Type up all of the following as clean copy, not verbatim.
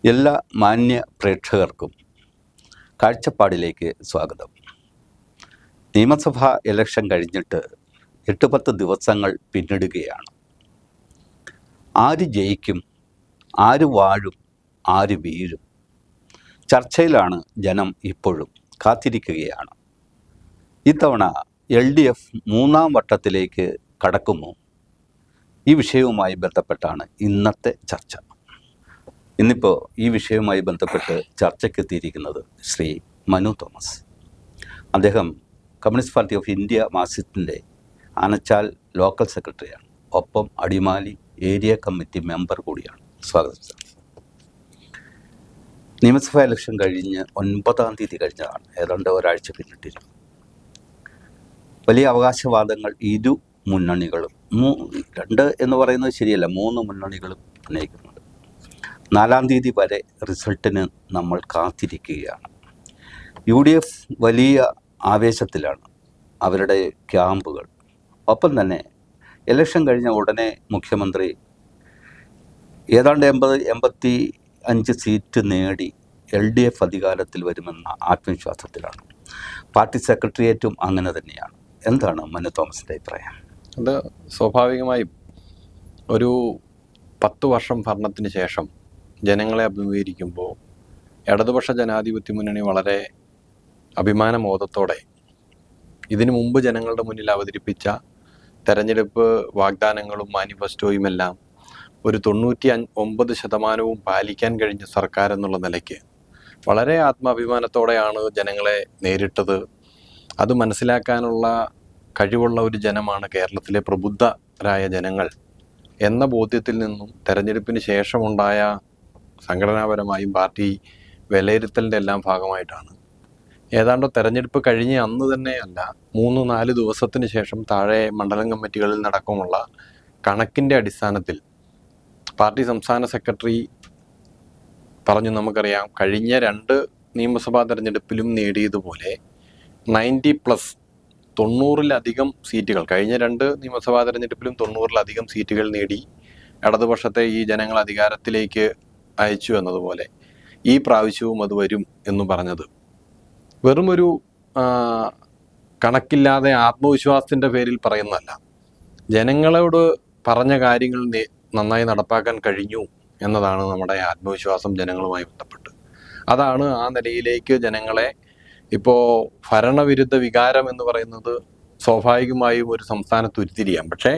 എല്ലാ മാന്യ പ്രേക്ഷകർക്കും കാഴ്ചപ്പാടിലേക്ക് സ്വാഗതം. നിയമസഭാ ഇലക്ഷൻ കഴിഞ്ഞിട്ട് 8-10 ദിവസങ്ങൾ പിന്നിടുകയാണ്. ആര് ജയിക്കും, ആര് വാഴും, ആര് വീഴും? ചർച്ചയിലാണ് ജനം ഇപ്പോഴും. കാത്തിരിക്കുകയാണ്. ഇത്തവണ LDF 3-ാം വട്ടത്തിലേക്ക് കടക്കുമോ? ഈ വിഷയവുമായി ബന്ധപ്പെട്ടാണ് ഇന്നത്തെ ചർച്ച. ഇന്നിപ്പോൾ ഈ വിഷയവുമായി ബന്ധപ്പെട്ട് ചർച്ചയ്ക്കെത്തിയിരിക്കുന്നത് ശ്രീ മനു തോമസ്. അദ്ദേഹം കമ്മ്യൂണിസ്റ്റ് പാർട്ടി ഓഫ് ഇന്ത്യ മാർക്സിസ്റ്റിൻ്റെ ആനച്ചാൽ ലോക്കൽ സെക്രട്ടറിയാണ്. ഒപ്പം അടിമാലി ഏരിയ കമ്മിറ്റി മെമ്പർ കൂടിയാണ്. സ്വാഗതം സർ. നിയമസഭാ ഇലക്ഷൻ കഴിഞ്ഞ് 9-ാം തീയതി കഴിഞ്ഞതാണ്. ഏതാണ്ട് ഒരാഴ്ച പിന്നിട്ടിരുന്നു. വലിയ അവകാശവാദങ്ങൾ ഇരു മുന്നണികളും, 2 എന്ന് പറയുന്നത് ശരിയല്ല, 3 മുന്നണികളും ഉന്നയിക്കുന്നുണ്ട്. 4-ാം തീയതി വരെ റിസൾട്ടിന് നമ്മൾ കാത്തിരിക്കുകയാണ്. UDF വലിയ ആവേശത്തിലാണ്, അവരുടെ ക്യാമ്പുകൾ. ഒപ്പം തന്നെ ഇലക്ഷൻ കഴിഞ്ഞ ഉടനെ മുഖ്യമന്ത്രി ഏതാണ്ട് 80-85 സീറ്റ് നേടി LDF അധികാരത്തിൽ വരുമെന്ന ആത്മവിശ്വാസത്തിലാണ്. പാർട്ടി സെക്രട്ടേറിയറ്റും അങ്ങനെ തന്നെയാണ്. എന്താണ് മനു തോമസിൻ്റെ അഭിപ്രായം? അത് സ്വാഭാവികമായും ഒരു 10 വർഷം ഭരണത്തിന് ശേഷം ജനങ്ങളെ അഭിമുഖീകരിക്കുമ്പോൾ ഇടതുപക്ഷ ജനാധിപത്യ മുന്നണി വളരെ അഭിമാനബോധത്തോടെ ഇതിനു മുമ്പ് ജനങ്ങളുടെ മുന്നിൽ അവതരിപ്പിച്ച തെരഞ്ഞെടുപ്പ് വാഗ്ദാനങ്ങളും മാനിഫെസ്റ്റോയുമെല്ലാം ഒരു 99% പാലിക്കാൻ കഴിഞ്ഞ സർക്കാർ എന്നുള്ള നിലയ്ക്ക് വളരെ ആത്മാഭിമാനത്തോടെയാണ് ജനങ്ങളെ നേരിട്ടത്. അത് മനസ്സിലാക്കാനുള്ള കഴിവുള്ള ഒരു ജനമാണ് കേരളത്തിലെ പ്രബുദ്ധരായ ജനങ്ങൾ എന്ന ബോധ്യത്തിൽ നിന്നും തെരഞ്ഞെടുപ്പിന് ശേഷമുണ്ടായ സംഘടനാപരമായും പാർട്ടി വിലയിരുത്തലിൻ്റെ എല്ലാം ഭാഗമായിട്ടാണ് ഏതാണ്ട് തെരഞ്ഞെടുപ്പ് കഴിഞ്ഞ് അന്ന് തന്നെയല്ല 3-4 ദിവസത്തിന് ശേഷം താഴെ മണ്ഡലം കമ്മിറ്റികളിൽ നടക്കുമുള്ള കണക്കിൻ്റെ അടിസ്ഥാനത്തിൽ പാർട്ടി സംസ്ഥാന സെക്രട്ടറി പറഞ്ഞു. നമുക്കറിയാം, കഴിഞ്ഞ 2 നിയമസഭാ തെരഞ്ഞെടുപ്പിലും നേടിയതുപോലെ 90+, 90-ലധികം സീറ്റുകൾ, കഴിഞ്ഞ 2 നിയമസഭാ തെരഞ്ഞെടുപ്പിലും 90-ലധികം സീറ്റുകൾ നേടി ഇടതുപക്ഷത്തെ ഈ ജനങ്ങൾ അധികാരത്തിലേക്ക് അയച്ചു എന്നതുപോലെ ഈ പ്രാവശ്യവും അത് വരും എന്ന് പറഞ്ഞത് വെറുമൊരു കണക്കില്ലാതെ ആത്മവിശ്വാസത്തിൻ്റെ പേരിൽ പറയുന്നതല്ല. ജനങ്ങളോട് പറഞ്ഞ കാര്യങ്ങൾ നന്നായി നടപ്പാക്കാൻ കഴിഞ്ഞു എന്നതാണ് നമ്മുടെ ആത്മവിശ്വാസം ജനങ്ങളുമായി ബന്ധപ്പെട്ട്. അതാണ് ആ നിലയിലേക്ക് ജനങ്ങളെ ഇപ്പോൾ ഭരണവിരുദ്ധ വികാരം എന്ന് പറയുന്നത് സ്വാഭാവികമായും ഒരു സംസ്ഥാനത്ത് ഉരുത്തിരിയാം. പക്ഷേ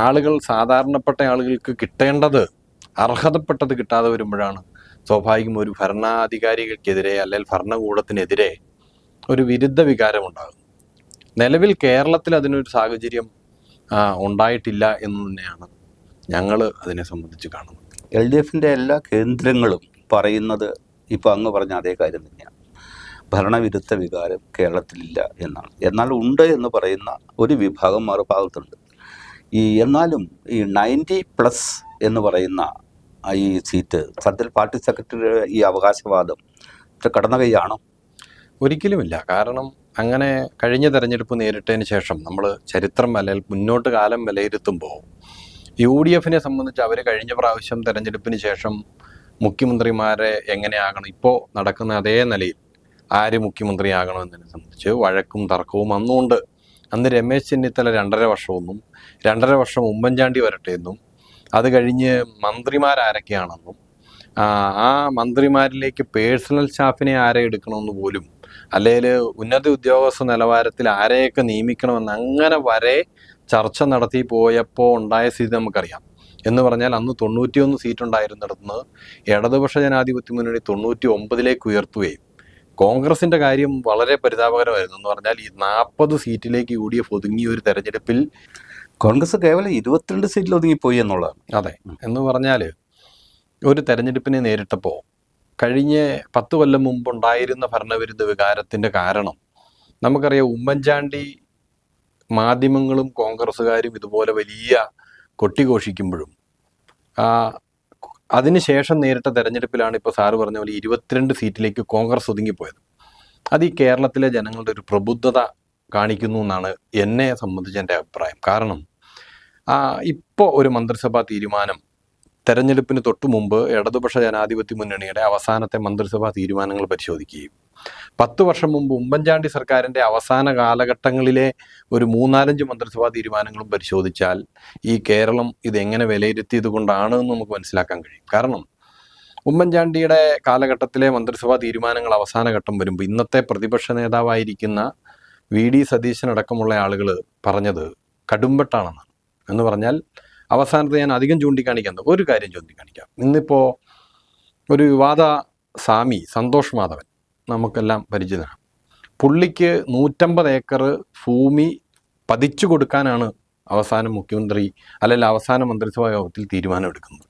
ആളുകൾ, സാധാരണപ്പെട്ട ആളുകൾക്ക് കിട്ടേണ്ടത്, അർഹതപ്പെട്ടത് കിട്ടാതെ വരുമ്പോഴാണ് സ്വാഭാവികം ഒരു ഭരണാധികാരികൾക്കെതിരെ അല്ലെങ്കിൽ ഭരണകൂടത്തിനെതിരെ ഒരു വിരുദ്ധ വികാരം ഉണ്ടാകും. നിലവിൽ കേരളത്തിൽ അതിനൊരു സാഹചര്യം ഉണ്ടായിട്ടില്ല എന്ന് തന്നെയാണ് ഞങ്ങൾ അതിനെ സംബന്ധിച്ച് കാണുന്നത്. LDFൻ്റെ എല്ലാ കേന്ദ്രങ്ങളും പറയുന്നത് ഇപ്പോൾ അങ്ങ് പറഞ്ഞ അതേ കാര്യം തന്നെയാണ്. ഭരണവിരുദ്ധ വികാരം കേരളത്തിലില്ല എന്നാണ്. എന്നാൽ ഉണ്ട് എന്ന് പറയുന്ന ഒരു വിഭാഗം മറുഭാഗത്തുണ്ട്. എന്നാലും ഈ 90+ എന്ന് പറയുന്ന ഈ സീറ്റ് സത്യത്തിൽ പാർട്ടി സെക്രട്ടറിയുടെ ഈ അവകാശവാദം കടന്ന കൈയാണോ? ഒരിക്കലുമില്ല. കാരണം അങ്ങനെ കഴിഞ്ഞ തെരഞ്ഞെടുപ്പ് നേരിട്ടതിന് ശേഷം നമ്മൾ ചരിത്രം അല്ലെങ്കിൽ മുന്നോട്ട് കാലം വിലയിരുത്തുമ്പോൾ UDFനെ സംബന്ധിച്ച് അവർ കഴിഞ്ഞ പ്രാവശ്യം തെരഞ്ഞെടുപ്പിന് ശേഷം മുഖ്യമന്ത്രിമാരെ എങ്ങനെയാകണം, ഇപ്പോൾ നടക്കുന്ന അതേ നിലയിൽ ആര് മുഖ്യമന്ത്രിയാകണമെന്നതിനെ സംബന്ധിച്ച് വഴക്കും തർക്കവും അന്നുണ്ട്. അന്ന് രമേശ് ചെന്നിത്തല 2.5 വർഷമെന്നും 2.5 വർഷം ഉമ്മൻചാണ്ടി വരട്ടെ എന്നും അത് കഴിഞ്ഞ് മന്ത്രിമാരാരൊക്കെയാണെന്നും ആ മന്ത്രിമാരിലേക്ക് പേഴ്സണൽ സ്റ്റാഫിനെ ആരെ എടുക്കണമെന്ന് പോലും, അല്ലെങ്കിൽ ഉന്നത ഉദ്യോഗസ്ഥ നിലവാരത്തിൽ ആരെയൊക്കെ നിയമിക്കണമെന്ന് അങ്ങനെ വരെ ചർച്ച നടത്തി പോയപ്പോൾ ഉണ്ടായ സ്ഥിതി നമുക്കറിയാം. എന്ന് പറഞ്ഞാൽ അന്ന് 91 സീറ്റ് ഉണ്ടായിരുന്നിടത്തുനിന്ന് ഇടതുപക്ഷ ജനാധിപത്യ മുന്നണി 99-ലേക്ക് ഉയർത്തുകയും കോൺഗ്രസിന്റെ കാര്യം വളരെ പരിതാപകരമായിരുന്നു. എന്ന് പറഞ്ഞാൽ ഈ 40 സീറ്റിലേക്ക് UDF ഒതുങ്ങിയ ഒരു തെരഞ്ഞെടുപ്പിൽ കോൺഗ്രസ് കേവലം 22 സീറ്റിൽ ഒതുങ്ങിപ്പോയി എന്നുള്ളതാണ്. അതെ, എന്ന് പറഞ്ഞാൽ ഒരു തെരഞ്ഞെടുപ്പിനെ നേരിട്ടപ്പോൾ കഴിഞ്ഞ 10 കൊല്ലം മുമ്പുണ്ടായിരുന്ന ഭരണവിരുദ്ധ വികാരത്തിൻ്റെ കാരണം നമുക്കറിയാം. ഉമ്മൻചാണ്ടി മാധ്യമങ്ങളും കോൺഗ്രസ്സുകാരും ഇതുപോലെ വലിയ കൊട്ടിഘോഷിക്കുമ്പോഴും അതിനുശേഷം നേരിട്ട തെരഞ്ഞെടുപ്പിലാണ് ഇപ്പോൾ സാറ് പറഞ്ഞ പോലെ 22 സീറ്റിലേക്ക് കോൺഗ്രസ് ഒതുങ്ങിപ്പോയത്. അത് ഈ കേരളത്തിലെ ജനങ്ങളുടെ ഒരു പ്രബുദ്ധത കാണിക്കുന്നു എന്നാണ് എന്നെ സംബന്ധിച്ച് എൻ്റെ അഭിപ്രായം. കാരണം ഇപ്പോൾ ഒരു മന്ത്രിസഭാ തീരുമാനം തെരഞ്ഞെടുപ്പിന് തൊട്ടു മുമ്പ് ഇടതുപക്ഷ ജനാധിപത്യ മുന്നണിയുടെ അവസാനത്തെ മന്ത്രിസഭാ തീരുമാനങ്ങൾ പരിശോധിക്കുകയും 10 വർഷം മുമ്പ് ഉമ്മൻചാണ്ടി സർക്കാരിൻ്റെ അവസാന കാലഘട്ടങ്ങളിലെ ഒരു 3-4 മന്ത്രിസഭാ തീരുമാനങ്ങളും പരിശോധിച്ചാൽ ഈ കേരളം ഇതെങ്ങനെ വിലയിരുത്തിയത് കൊണ്ടാണ് എന്ന് നമുക്ക് മനസ്സിലാക്കാൻ കഴിയും. കാരണം ഉമ്മൻചാണ്ടിയുടെ കാലഘട്ടത്തിലെ മന്ത്രിസഭാ തീരുമാനങ്ങൾ അവസാന ഘട്ടം വരുമ്പോൾ ഇന്നത്തെ പ്രതിപക്ഷ നേതാവായിരിക്കുന്ന VD സതീശനടക്കമുള്ള ആളുകൾ പറഞ്ഞത് കടുംപെട്ടാണെന്നാണ്. എന്ന് പറഞ്ഞാൽ അവസാനത്തെ ഞാൻ അധികം ചൂണ്ടിക്കാണിക്കുന്നത് ഒരു കാര്യം ചൂണ്ടിക്കാണിക്കാം. ഇന്നിപ്പോൾ ഒരു വിവാദ സ്വാമി സന്തോഷ് മാധവൻ നമുക്കെല്ലാം പരിചിതനാണ്. പുള്ളിക്ക് 150 ഏക്കർ ഭൂമി പതിച്ചു കൊടുക്കാനാണ് അവസാനം മുഖ്യമന്ത്രി അല്ലെങ്കിൽ അവസാന മന്ത്രിസഭാ യോഗത്തിൽ തീരുമാനമെടുക്കുന്നത്.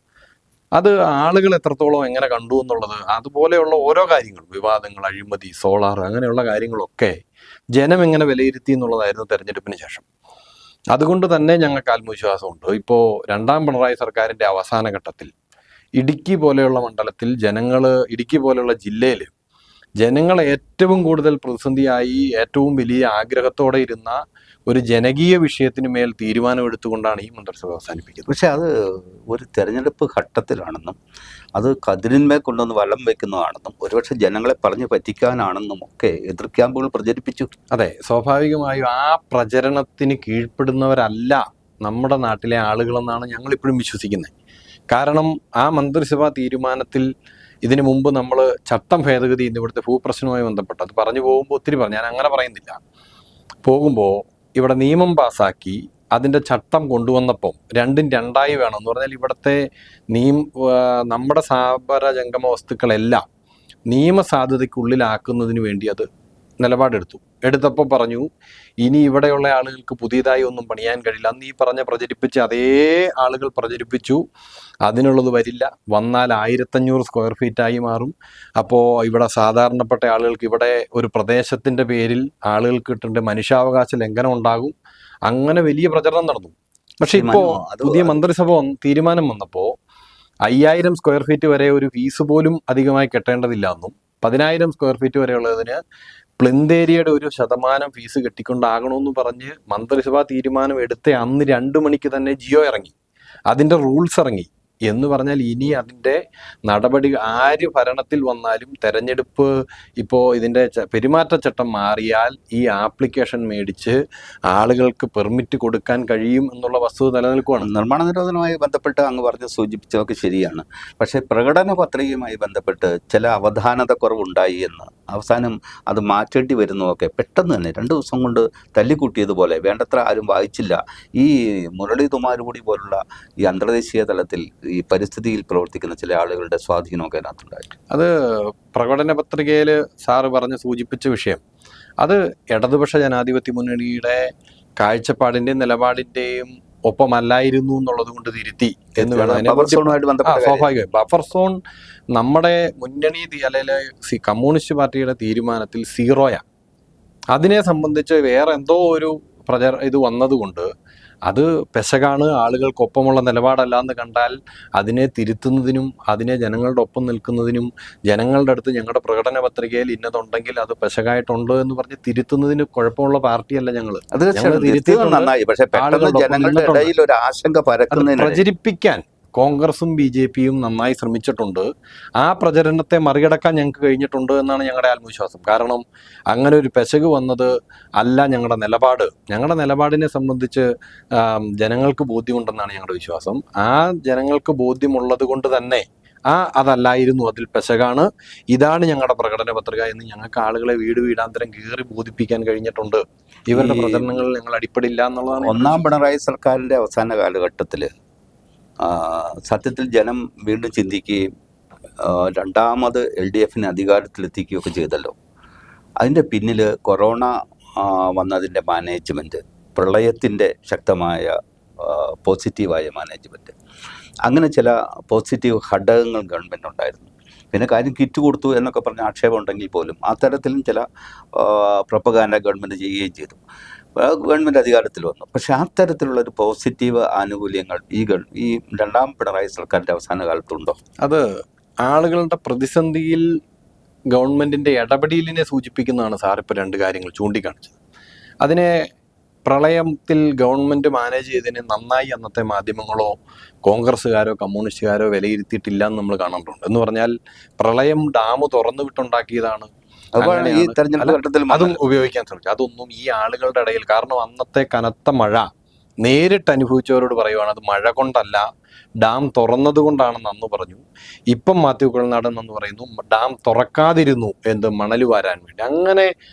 അത് ആളുകൾ എത്രത്തോളം എങ്ങനെ കണ്ടു എന്നുള്ളത്, അതുപോലെയുള്ള ഓരോ കാര്യങ്ങളും, വിവാദങ്ങൾ, അഴിമതി, സോളാർ, അങ്ങനെയുള്ള കാര്യങ്ങളൊക്കെ ജനം എങ്ങനെ വിലയിരുത്തി എന്നുള്ളതായിരുന്നു തെരഞ്ഞെടുപ്പിന് ശേഷം. അതുകൊണ്ട് തന്നെ ഞങ്ങൾക്ക് ആത്മവിശ്വാസമുണ്ട്. ഇപ്പോൾ 2ാം പിണറായി സർക്കാരിൻ്റെ അവസാന ഘട്ടത്തിൽ ഇടുക്കി പോലെയുള്ള മണ്ഡലത്തിൽ ഇടുക്കി പോലെയുള്ള ജില്ലയിൽ ജനങ്ങൾ ഏറ്റവും കൂടുതൽ പ്രതിസന്ധിയായി ഏറ്റവും വലിയ ആഗ്രഹത്തോടെ ഇരുന്ന ഒരു ജനകീയ വിഷയത്തിന് മേൽ തീരുമാനമെടുത്തുകൊണ്ടാണ് ഈ മന്ത്രിസഭ അവസാനിപ്പിക്കുന്നത്. പക്ഷെ അത് ഒരു തെരഞ്ഞെടുപ്പ് ഘട്ടത്തിലാണെന്നും അത് കതിരിന്മേൽ കൊണ്ടുവന്ന് വലം വയ്ക്കുന്നതാണെന്നും ഒരുപക്ഷെ ജനങ്ങളെ പറഞ്ഞു പറ്റിക്കാനാണെന്നും ഒക്കെ എതിർ ക്യാമ്പുകൾ പ്രചരിപ്പിച്ചു. അതെ, സ്വാഭാവികമായും ആ പ്രചരണത്തിന് കീഴ്പ്പെടുന്നവരല്ല നമ്മുടെ നാട്ടിലെ ആളുകളെന്നാണ് ഞങ്ങളിപ്പോഴും വിശ്വസിക്കുന്നത്. കാരണം ആ മന്ത്രിസഭാ തീരുമാനത്തിൽ ഇതിനു മുമ്പ് നമ്മൾ ചട്ടം ഭേദഗതി ഇവിടുത്തെ ഭൂപ്രശ്നവുമായി ബന്ധപ്പെട്ട് അത് പറഞ്ഞു പോകുമ്പോൾ ഒത്തിരി ഞാൻ അങ്ങനെ പറയുന്നില്ല. പോകുമ്പോൾ ഇവിടെ നിയമം പാസ്സാക്കി അതിൻ്റെ ചട്ടം കൊണ്ടുവന്നപ്പോൾ രണ്ടും രണ്ടായി വേണമെന്ന് പറഞ്ഞാൽ ഇവിടുത്തെ നമ്മുടെ സ്ഥാപന ജംഗമ വസ്തുക്കളെല്ലാം നിയമസാധുതയ്ക്കുള്ളിലാക്കുന്നതിന് വേണ്ടി അത് എടുത്തപ്പോൾ പറഞ്ഞു ഇനി ഇവിടെയുള്ള ആളുകൾക്ക് പുതിയതായി ഒന്നും പണിയാൻ കഴിയില്ല. അന്ന് ഈ പ്രചരിപ്പിച്ച അതേ ആളുകൾ പ്രചരിപ്പിച്ചു അതിനുള്ളത് വരില്ല, വന്നാൽ 1500 സ്ക്വയർ ഫീറ്റായി മാറും. അപ്പോൾ ഇവിടെ സാധാരണപ്പെട്ട ആളുകൾക്ക് ഇവിടെ ഒരു പ്രദേശത്തിൻ്റെ പേരിൽ ആളുകൾക്ക് കിട്ടേണ്ട മനുഷ്യാവകാശ ലംഘനം ഉണ്ടാകും. അങ്ങനെ വലിയ പ്രചരണം നടന്നു. പക്ഷെ ഇപ്പോൾ പുതിയ മന്ത്രിസഭ തീരുമാനം വന്നപ്പോൾ 5000 സ്ക്വയർ ഫീറ്റ് വരെ ഒരു ഫീസ് പോലും അധികമായി കെട്ടേണ്ടതില്ല എന്നും 10000 സ്ക്വയർ ഫീറ്റ് വരെയുള്ളതിന് പ്ലിന്ത് ഏരിയയുടെ 1% ഫീസ് കെട്ടിക്കൊണ്ടാകണമെന്ന് പറഞ്ഞ് മന്ത്രിസഭാ തീരുമാനം എടുത്ത അന്ന് 2 മണിക്ക് തന്നെ ജിയോ ഇറങ്ങി, അതിൻ്റെ റൂൾസ് ഇറങ്ങി. എന്ന് പറഞ്ഞാൽ ഇനി അതിൻ്റെ നടപടി ആര് ഭരണത്തിൽ വന്നാലും തെരഞ്ഞെടുപ്പ് ഇപ്പോൾ ഇതിൻ്റെ പെരുമാറ്റച്ചട്ടം മാറിയാൽ ഈ ആപ്ലിക്കേഷൻ മേടിച്ച് ആളുകൾക്ക് പെർമിറ്റ് കൊടുക്കാൻ കഴിയും എന്നുള്ള വസ്തുത നിലനിൽക്കുകയാണ്. നിർമ്മാണ നിരോധനവുമായി ബന്ധപ്പെട്ട് അങ്ങ് പറഞ്ഞ് സൂചിപ്പിച്ചതൊക്കെ ശരിയാണ്. പക്ഷേ പ്രകടന പത്രികയുമായി ബന്ധപ്പെട്ട് ചില അവധാനതക്കുറവുണ്ടായി എന്ന് അവസാനം അത് മാറ്റേണ്ടി വരുന്നതൊക്കെ പെട്ടെന്ന് തന്നെ 2 ദിവസം കൊണ്ട് തല്ലിക്കൂട്ടിയതുപോലെ വേണ്ടത്ര ആരും വായിച്ചില്ല. ഈ മുരളീകുമാരുകൂടി പോലുള്ള ഈ അന്തർദേശീയ തലത്തിൽ ഈ പരിസ്ഥിതിയിൽ പ്രവർത്തിക്കുന്ന ചില ആളുകളുടെ സ്വാധീനമൊക്കെ അതിനകത്തുണ്ടായി. അത് പ്രകടന പത്രികയിൽ സാറ് സൂചിപ്പിച്ച വിഷയം അത് ഇടതുപക്ഷ ജനാധിപത്യ മുന്നണിയുടെ കാഴ്ചപ്പാടിൻ്റെയും നിലപാടിൻ്റെയും ഒപ്പമല്ലായിരുന്നു എന്നുള്ളത് കൊണ്ട് തിരുത്തി എന്ന് വേണം. സ്വാഭാവികമായി ബഫർ സോൺ നമ്മുടെ മുന്നണി അല്ലെങ്കിൽ കമ്മ്യൂണിസ്റ്റ് പാർട്ടിയുടെ തീരുമാനത്തിൽ 0 അതിനെ സംബന്ധിച്ച് വേറെ എന്തോ ഒരു ഇത് വന്നതുകൊണ്ട് അത് പെശകാണ്, ആളുകൾക്കൊപ്പമുള്ള നിലപാടല്ല എന്ന് കണ്ടാൽ അതിനെ തിരുത്തുന്നതിനും അതിനെ ജനങ്ങളുടെ ഒപ്പം നിൽക്കുന്നതിനും ജനങ്ങളുടെ അടുത്ത് ഞങ്ങളുടെ പ്രകടന പത്രികയിൽ ഇന്നതുണ്ടെങ്കിൽ അത് പെശകായിട്ടുണ്ട് എന്ന് പറഞ്ഞ് തിരുത്തുന്നതിന് കുഴപ്പമുള്ള പാർട്ടിയല്ല ഞങ്ങൾ. പ്രചരിപ്പിക്കാൻ കോൺഗ്രസും BJPയും നന്നായി ശ്രമിച്ചിട്ടുണ്ട്. ആ പ്രചരണത്തെ മറികടക്കാൻ ഞങ്ങൾക്ക് കഴിഞ്ഞിട്ടുണ്ട് എന്നാണ് ഞങ്ങളുടെ ആത്മവിശ്വാസം. കാരണം അങ്ങനെ ഒരു പെശക് വന്നത് അല്ല ഞങ്ങളുടെ നിലപാടിനെ സംബന്ധിച്ച് ജനങ്ങൾക്ക് ബോധ്യമുണ്ടെന്നാണ് ഞങ്ങളുടെ വിശ്വാസം. ആ ജനങ്ങൾക്ക് ബോധ്യമുള്ളത് കൊണ്ട് തന്നെ അതല്ലായിരുന്നു, അതിൽ പെശകാണ്, ഇതാണ് ഞങ്ങളുടെ പ്രകടന പത്രിക എന്ന് ഞങ്ങൾക്ക് ആളുകളെ വീടാന്തരം കീറി ബോധിപ്പിക്കാൻ കഴിഞ്ഞിട്ടുണ്ട്. ഇവരുടെ പ്രചരണങ്ങളിൽ ഞങ്ങൾ അടിപ്പെടില്ല എന്നുള്ളതാണ്. 1ാം പിണറായി സർക്കാരിൻ്റെ അവസാന കാലഘട്ടത്തിൽ സത്യത്തിൽ ജനം വീണ്ടും ചിന്തിക്കുകയും 2ാമത് LDFനെ അധികാരത്തിലെത്തിക്കുകയൊക്കെ ചെയ്തല്ലോ. അതിൻ്റെ പിന്നിൽ കൊറോണ വന്നതിൻ്റെ മാനേജ്മെൻറ്റ്, പ്രളയത്തിൻ്റെ ശക്തമായ പോസിറ്റീവായ മാനേജ്മെൻറ്റ്, അങ്ങനെ ചില പോസിറ്റീവ് ഘടകങ്ങൾ ഗവൺമെൻറ് ഉണ്ടായിരുന്നു. പിന്നെ കാര്യം കിറ്റ് കൊടുത്തു എന്നൊക്കെ പറഞ്ഞ ആക്ഷേപം ഉണ്ടെങ്കിൽ പോലും അത്തരത്തിലും ചില പ്രൊപ്പഗാൻഡ ഗവൺമെൻറ് ചെയ്യുകയും ചെയ്തു. ഗവൺമെൻറ് അധികാരത്തിൽ വന്നു. പക്ഷെ അത്തരത്തിലുള്ളൊരു പോസിറ്റീവ് ആനുകൂല്യങ്ങൾ ഈ 2ാം പിണറായി സർക്കാരിൻ്റെ അവസാന കാലത്തുണ്ടോ? അത് ആളുകളുടെ പ്രതിസന്ധിയിൽ ഗവൺമെൻറ്റിൻ്റെ ഇടപെടലിനെ സൂചിപ്പിക്കുന്നതാണ് സാർ ഇപ്പോൾ 2 കാര്യങ്ങൾ ചൂണ്ടിക്കാണിച്ചത്. അതിനെ പ്രളയത്തിൽ ഗവൺമെന്റ് മാനേജ് ചെയ്തതിന് നന്നായി അന്നത്തെ മാധ്യമങ്ങളോ കോൺഗ്രസ്സുകാരോ കമ്മ്യൂണിസ്റ്റുകാരോ വിലയിരുത്തിയിട്ടില്ല എന്ന് നമ്മൾ കാണുന്നുണ്ട്. എന്ന് പറഞ്ഞാൽ പ്രളയം ഡാം തുറന്നു വിട്ടുണ്ടാക്കിയതാണ്, അതുപോലെ ഈ അങ്ങനെയാണ്. തെരഞ്ഞെടുപ്പ് ഘട്ടത്തിൽ അതും ഉപയോഗിക്കാൻ ശ്രമിച്ചു. അതൊന്നും ഈ ആളുകളുടെ ഇടയിൽ, കാരണം അന്നത്തെ കനത്ത മഴ നേരിട്ട് അനുഭവിച്ചവരോട് പറയുവാണ്, അത് മഴ കൊണ്ടല്ല, ഡാം തുറന്നത് കൊണ്ടാണെന്ന് അന്ന് പറഞ്ഞു. ഇപ്പം മാത്യു കുഴൽനാടൻ എന്ന് പറയുന്നു ഡാം തുറക്കാതിരുന്നു എന്ത് മണൽ വാരാൻ വേണ്ടി. അങ്ങനെ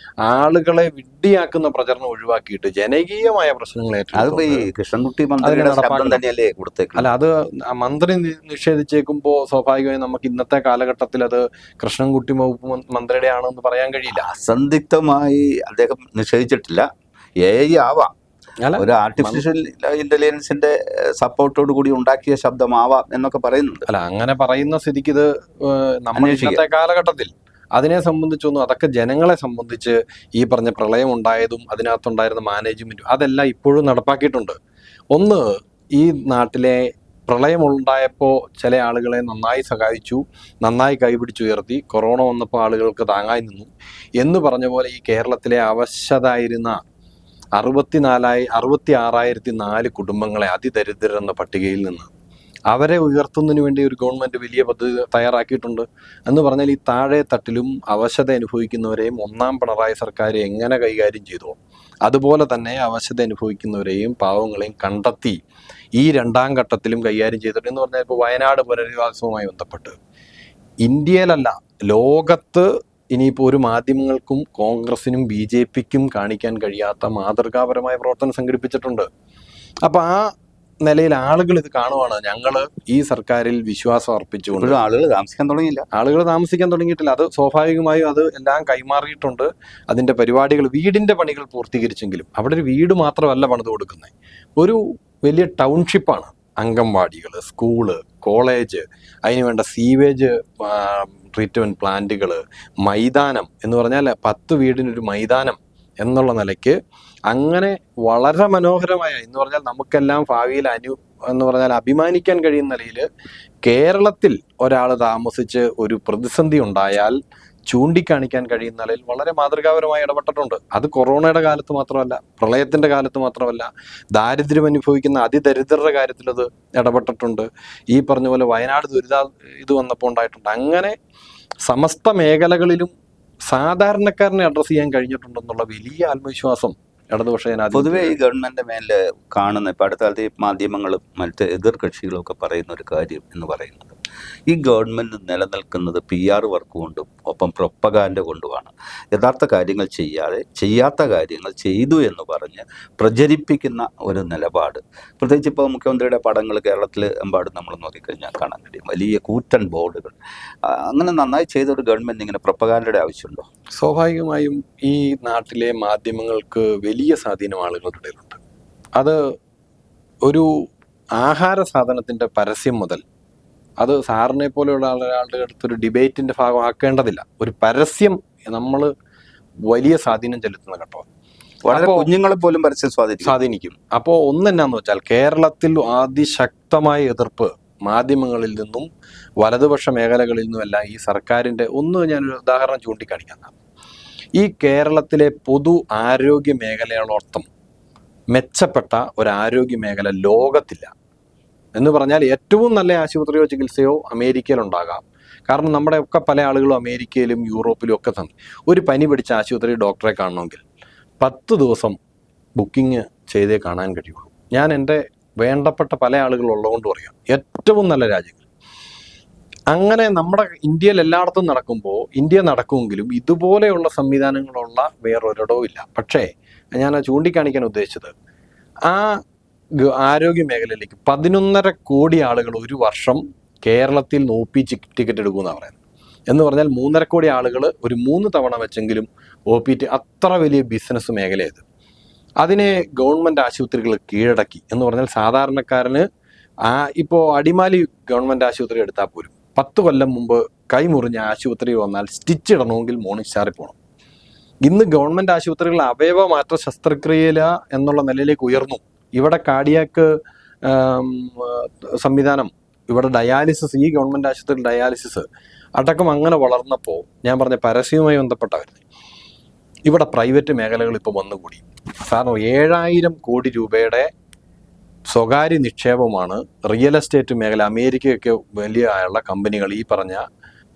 ആളുകളെ വിഡ്ഢിയാക്കുന്ന പ്രചരണം ഒഴിവാക്കിയിട്ട് ജനകീയമായ പ്രശ്നങ്ങൾ അതിപ്പോ ഈ ഏറ്റെടുത്തുകൊണ്ട് കൃഷ്ണൻകുട്ടി അതിനെ മന്ത്രിയുടെ ശബ്ദം നടപ്പാക്കണം. തന്നെയല്ലേ കൊടുത്തേക്കുന്നത്? അല്ല, അത് മന്ത്രി നിഷേധിച്ചേക്കുമ്പോൾ സ്വാഭാവികമായും നമുക്ക് ഇന്നത്തെ കാലഘട്ടത്തിൽ അത് കൃഷ്ണൻകുട്ടി വകുപ്പ് മന്ത്രിയുടെ ആണെന്ന് പറയാൻ കഴിയില്ല. അസന്ധിഗ്ധമായി അദ്ദേഹം നിഷേധിച്ചിട്ടില്ല. AI ആവാം, അല്ല, ഒരു ആർട്ടിഫിഷ്യൽ ഇന്റലിജൻസിന്റെ സപ്പോർട്ടോട് കൂടി ഉണ്ടാക്കിയ ശബ്ദമാവാം എന്നൊക്കെ പറയുന്നുണ്ട്. അല്ല, അങ്ങനെ പറയുന്ന സ്ഥിതിക്ക് ഇത് നമ്മൾ അന്വേഷിക്കാം. ഇന്നത്തെ കാലഘട്ടത്തിൽ അതിനെ സംബന്ധിച്ചൊന്നും, അതൊക്കെ ജനങ്ങളെ സംബന്ധിച്ച് ഈ പറഞ്ഞ പ്രളയം ഉണ്ടായതും അതിനകത്തുണ്ടായിരുന്ന മാനേജ്മെന്റും അതെല്ലാം ഇപ്പോഴും നടപ്പാക്കിയിട്ടുണ്ട്. ഒന്ന്, ഈ നാട്ടിലെ പ്രളയം ഉണ്ടായപ്പോൾ ചില ആളുകളെ നന്നായി സഹായിച്ചു, നന്നായി കൈപിടിച്ചുയർത്തി. കൊറോണ വന്നപ്പോൾ ആളുകൾക്ക് താങ്ങായി നിന്നു എന്ന് പറഞ്ഞ പോലെ ഈ കേരളത്തിലെ അവശതായിരുന്ന 66,004 കുടുംബങ്ങളെ അതിദരിദ്രരെന്ന പട്ടികയിൽ നിന്ന് അവരെ ഉയർത്തുന്നതിന് വേണ്ടി ഒരു ഗവൺമെന്റ് വലിയ പദ്ധതി തയ്യാറാക്കിയിട്ടുണ്ട്. എന്ന് പറഞ്ഞാൽ ഈ താഴെ തട്ടിലും അവശത അനുഭവിക്കുന്നവരെയും ഒന്നാം പിണറായി സർക്കാർ എങ്ങനെ കൈകാര്യം ചെയ്തോ അതുപോലെ തന്നെ അവശത അനുഭവിക്കുന്നവരെയും പാവങ്ങളെയും കണ്ടെത്തി ഈ രണ്ടാം ഘട്ടത്തിലും കൈകാര്യം ചെയ്തിട്ടുണ്ട്. എന്ന് പറഞ്ഞാൽ ഇപ്പോൾ വയനാട് പുനരധിവാസവുമായി ബന്ധപ്പെട്ട് ഇന്ത്യയിലല്ല, ലോകത്ത് ഇനിയിപ്പോൾ ഒരു മാധ്യമങ്ങൾക്കും കോൺഗ്രസിനും BJPക്കും കാണിക്കാൻ കഴിയാത്ത മാതൃകാപരമായ പ്രവർത്തനം സംഘടിപ്പിച്ചിട്ടുണ്ട്. അപ്പം ആ നിലയിൽ ആളുകൾ ഇത് കാണുവാണ്. ഞങ്ങൾ ഈ സർക്കാരിൽ വിശ്വാസം അർപ്പിച്ചുകൊണ്ട് ആളുകൾ താമസിക്കാൻ തുടങ്ങിയില്ല. ആളുകൾ താമസിക്കാൻ തുടങ്ങിയിട്ടില്ല. അത് സ്വാഭാവികമായും അത് എല്ലാം കൈമാറിയിട്ടുണ്ട്. അതിൻ്റെ പരിപാടികൾ, വീടിൻ്റെ പണികൾ പൂർത്തീകരിച്ചെങ്കിലും അവിടെ ഒരു വീട് മാത്രമല്ല പണിത് കൊടുക്കുന്നത്, ഒരു വലിയ ടൗൺഷിപ്പാണ്. അംഗൻവാടികൾ, സ്കൂള്, കോളേജ്, അതിനുവേണ്ട സീവേജ് ട്രീറ്റ്മെൻറ്റ് പ്ലാന്റുകൾ, മൈതാനം എന്ന് പറഞ്ഞാൽ 10 വീടിനൊരു മൈതാനം എന്നുള്ള നിലയ്ക്ക് അങ്ങനെ വളരെ മനോഹരമായ, എന്ന് പറഞ്ഞാൽ നമുക്കെല്ലാം ഭാവിയിൽ എന്ന് പറഞ്ഞാൽ അഭിമാനിക്കാൻ കഴിയുന്ന നിലയിൽ കേരളത്തിൽ ഒരാൾ താമസിച്ച് ഒരു പ്രതിസന്ധി ഉണ്ടായാൽ ചൂണ്ടിക്കാണിക്കാൻ കഴിയുന്ന നിലയിൽ വളരെ മാതൃകാപരമായി ഇടപെട്ടിട്ടുണ്ട്. അത് കൊറോണയുടെ കാലത്ത് മാത്രമല്ല, പ്രളയത്തിൻ്റെ കാലത്ത് മാത്രമല്ല, ദാരിദ്ര്യം അനുഭവിക്കുന്ന അതിദരിദ്രരുടെ കാര്യത്തിൽ അത് ഇടപെട്ടിട്ടുണ്ട്. ഈ പറഞ്ഞ പോലെ വയനാട് ഇത് വന്നപ്പോൾ ഉണ്ടായിട്ടുണ്ട്. അങ്ങനെ സമസ്ത മേഖലകളിലും സാധാരണക്കാരനെ അഡ്രസ്സ് ചെയ്യാൻ കഴിഞ്ഞിട്ടുണ്ടെന്നുള്ള വലിയ ആത്മവിശ്വാസം ഇടതുപക്ഷ പൊതുവെ ഈ ഗവൺമെന്റ് മേലെ കാണുന്ന ഇപ്പം അടുത്ത കാലത്ത് ഈ മാധ്യമങ്ങളും മറ്റ് എതിർ കക്ഷികളും ഒക്കെ പറയുന്ന ഒരു കാര്യം എന്ന് പറയുന്നത്, ഈ ഗവൺമെന്റ് നിലനിൽക്കുന്നത് PR വർക്ക് കൊണ്ടും ഒപ്പം പ്രൊപ്പഗാൻഡ കൊണ്ടുമാണ്. യഥാർത്ഥ കാര്യങ്ങൾ ചെയ്യാതെ ചെയ്യാത്ത കാര്യങ്ങൾ ചെയ്തു എന്ന് പറഞ്ഞ് പ്രചരിപ്പിക്കുന്ന ഒരു നിലപാട്. പ്രത്യേകിച്ച് ഇപ്പോൾ മുഖ്യമന്ത്രിയുടെ പടങ്ങൾ കേരളത്തിൽ എമ്പാടും നമ്മൾ നോക്കിക്കഴിഞ്ഞാൽ കാണാൻ കഴിയും, വലിയ കൂറ്റൻ ബോർഡുകൾ. അങ്ങനെ നന്നായി ചെയ്ത ഒരു ഗവൺമെന്റ് ഇങ്ങനെ പ്രൊപ്പഗാൻഡയുടെ ആവശ്യമുണ്ടോ? സ്വാഭാവികമായും ഈ നാട്ടിലെ മാധ്യമങ്ങൾക്ക് വലിയ സ്വാധീനം ആളുകളുടെ ഇടയിലുണ്ട്. അത് ഒരു ആഹാര സാധനത്തിൻ്റെ പരസ്യം മുതൽ, അത് സാറിനെ പോലെയുള്ള ആളുകളുടെ അടുത്തൊരു ഡിബേറ്റിൻ്റെ ഭാഗമാക്കേണ്ടതില്ല, ഒരു പരസ്യം നമ്മൾ വലിയ സ്വാധീനം ചെലുത്തുന്ന ഘട്ടമാണ്. വളരെ കുഞ്ഞുങ്ങളെ പോലും പരസ്യം സ്വാധീനിക്കും. അപ്പോൾ ഒന്നെന്നാന്ന് വെച്ചാൽ കേരളത്തിൽ അതിശക്തമായ എതിർപ്പ് മാധ്യമങ്ങളിൽ നിന്നും വലതുപക്ഷ മേഖലകളിൽ നിന്നുമെല്ലാം ഈ സർക്കാരിൻ്റെ, ഞാനൊരു ഉദാഹരണം ചൂണ്ടിക്കാണിക്കാം. ഈ കേരളത്തിലെ പൊതു ആരോഗ്യ മേഖലയോടൊപ്പം മെച്ചപ്പെട്ട ഒരു ആരോഗ്യ മേഖല ലോകത്തില്ല. എന്ന് പറഞ്ഞാൽ ഏറ്റവും നല്ല ആശുപത്രിയോ ചികിത്സയോ അമേരിക്കയിലുണ്ടാകാം. കാരണം നമ്മുടെ ഒക്കെ പല ആളുകളും അമേരിക്കയിലും യൂറോപ്പിലും ഒക്കെ തന്നെ ഒരു പനി പിടിച്ച ആശുപത്രി ഡോക്ടറെ കാണണമെങ്കിൽ 10 ദിവസം ബുക്കിംഗ് ചെയ്തേ കാണാൻ കഴിയുള്ളൂ. ഞാൻ എൻ്റെ വേണ്ടപ്പെട്ട പല ആളുകളുള്ളതുകൊണ്ട് പറയാം, ഏറ്റവും നല്ല രാജ്യങ്ങൾ. അങ്ങനെ നമ്മുടെ ഇന്ത്യയിൽ എല്ലായിടത്തും നടക്കുമ്പോൾ, ഇന്ത്യ നടക്കുമെങ്കിലും ഇതുപോലെയുള്ള സംവിധാനങ്ങളുള്ള വേറൊരിടവും ഇല്ല. പക്ഷേ ഞാൻ ചൂണ്ടിക്കാണിക്കാൻ ഉദ്ദേശിച്ചത്, ആ ആരോഗ്യ മേഖലയിലേക്ക് 11.5 കോടി ആളുകൾ ഒരു വർഷം കേരളത്തിൽ നിന്ന് OP ടിക്കറ്റ് എടുക്കുമെന്നാണ് പറയുന്നത്. എന്ന് പറഞ്ഞാൽ 3.5 കോടി ആളുകൾ ഒരു 3 തവണ വെച്ചെങ്കിലും OP, അത്ര വലിയ ബിസിനസ് മേഖലയത്. അതിനെ ഗവൺമെൻറ് ആശുപത്രികൾ കീഴടക്കി. എന്ന് പറഞ്ഞാൽ സാധാരണക്കാരന് ഇപ്പോൾ അടിമാലി ഗവൺമെൻറ് ആശുപത്രി എടുത്താൽ പോലും 10 കൊല്ലം മുമ്പ് കൈമുറിഞ്ഞ ആശുപത്രി വന്നാൽ സ്റ്റിച്ച് ഇടണമെങ്കിൽ മോർണിംഗ് സ്റ്റാറിൽ പോകണം. ഇന്ന് ഗവൺമെൻറ് ആശുപത്രികൾ അവയവ മാറ്റ ശസ്ത്രക്രിയയില എന്നുള്ള നിലയിലേക്ക് ഉയർന്നു. ഇവിടെ കാർഡിയാക്ക് സംവിധാനം, ഇവിടെ ഡയാലിസിസ്, ഈ ഗവൺമെൻറ് ആശുപത്രിയിൽ ഡയാലിസിസ് അടക്കം അങ്ങനെ വളർന്നപ്പോൾ ഞാൻ പറഞ്ഞ പരസ്യവുമായി ബന്ധപ്പെട്ടവരുന്നത് ഇവിടെ പ്രൈവറ്റ് മേഖലകൾ ഇപ്പോൾ വന്നുകൂടി. കാരണം 7000 കോടി രൂപയുടെ സ്വകാര്യ നിക്ഷേപമാണ് റിയൽ എസ്റ്റേറ്റ് മേഖല, അമേരിക്കയൊക്കെ വലിയ ആയുള്ള കമ്പനികൾ ഈ പറഞ്ഞ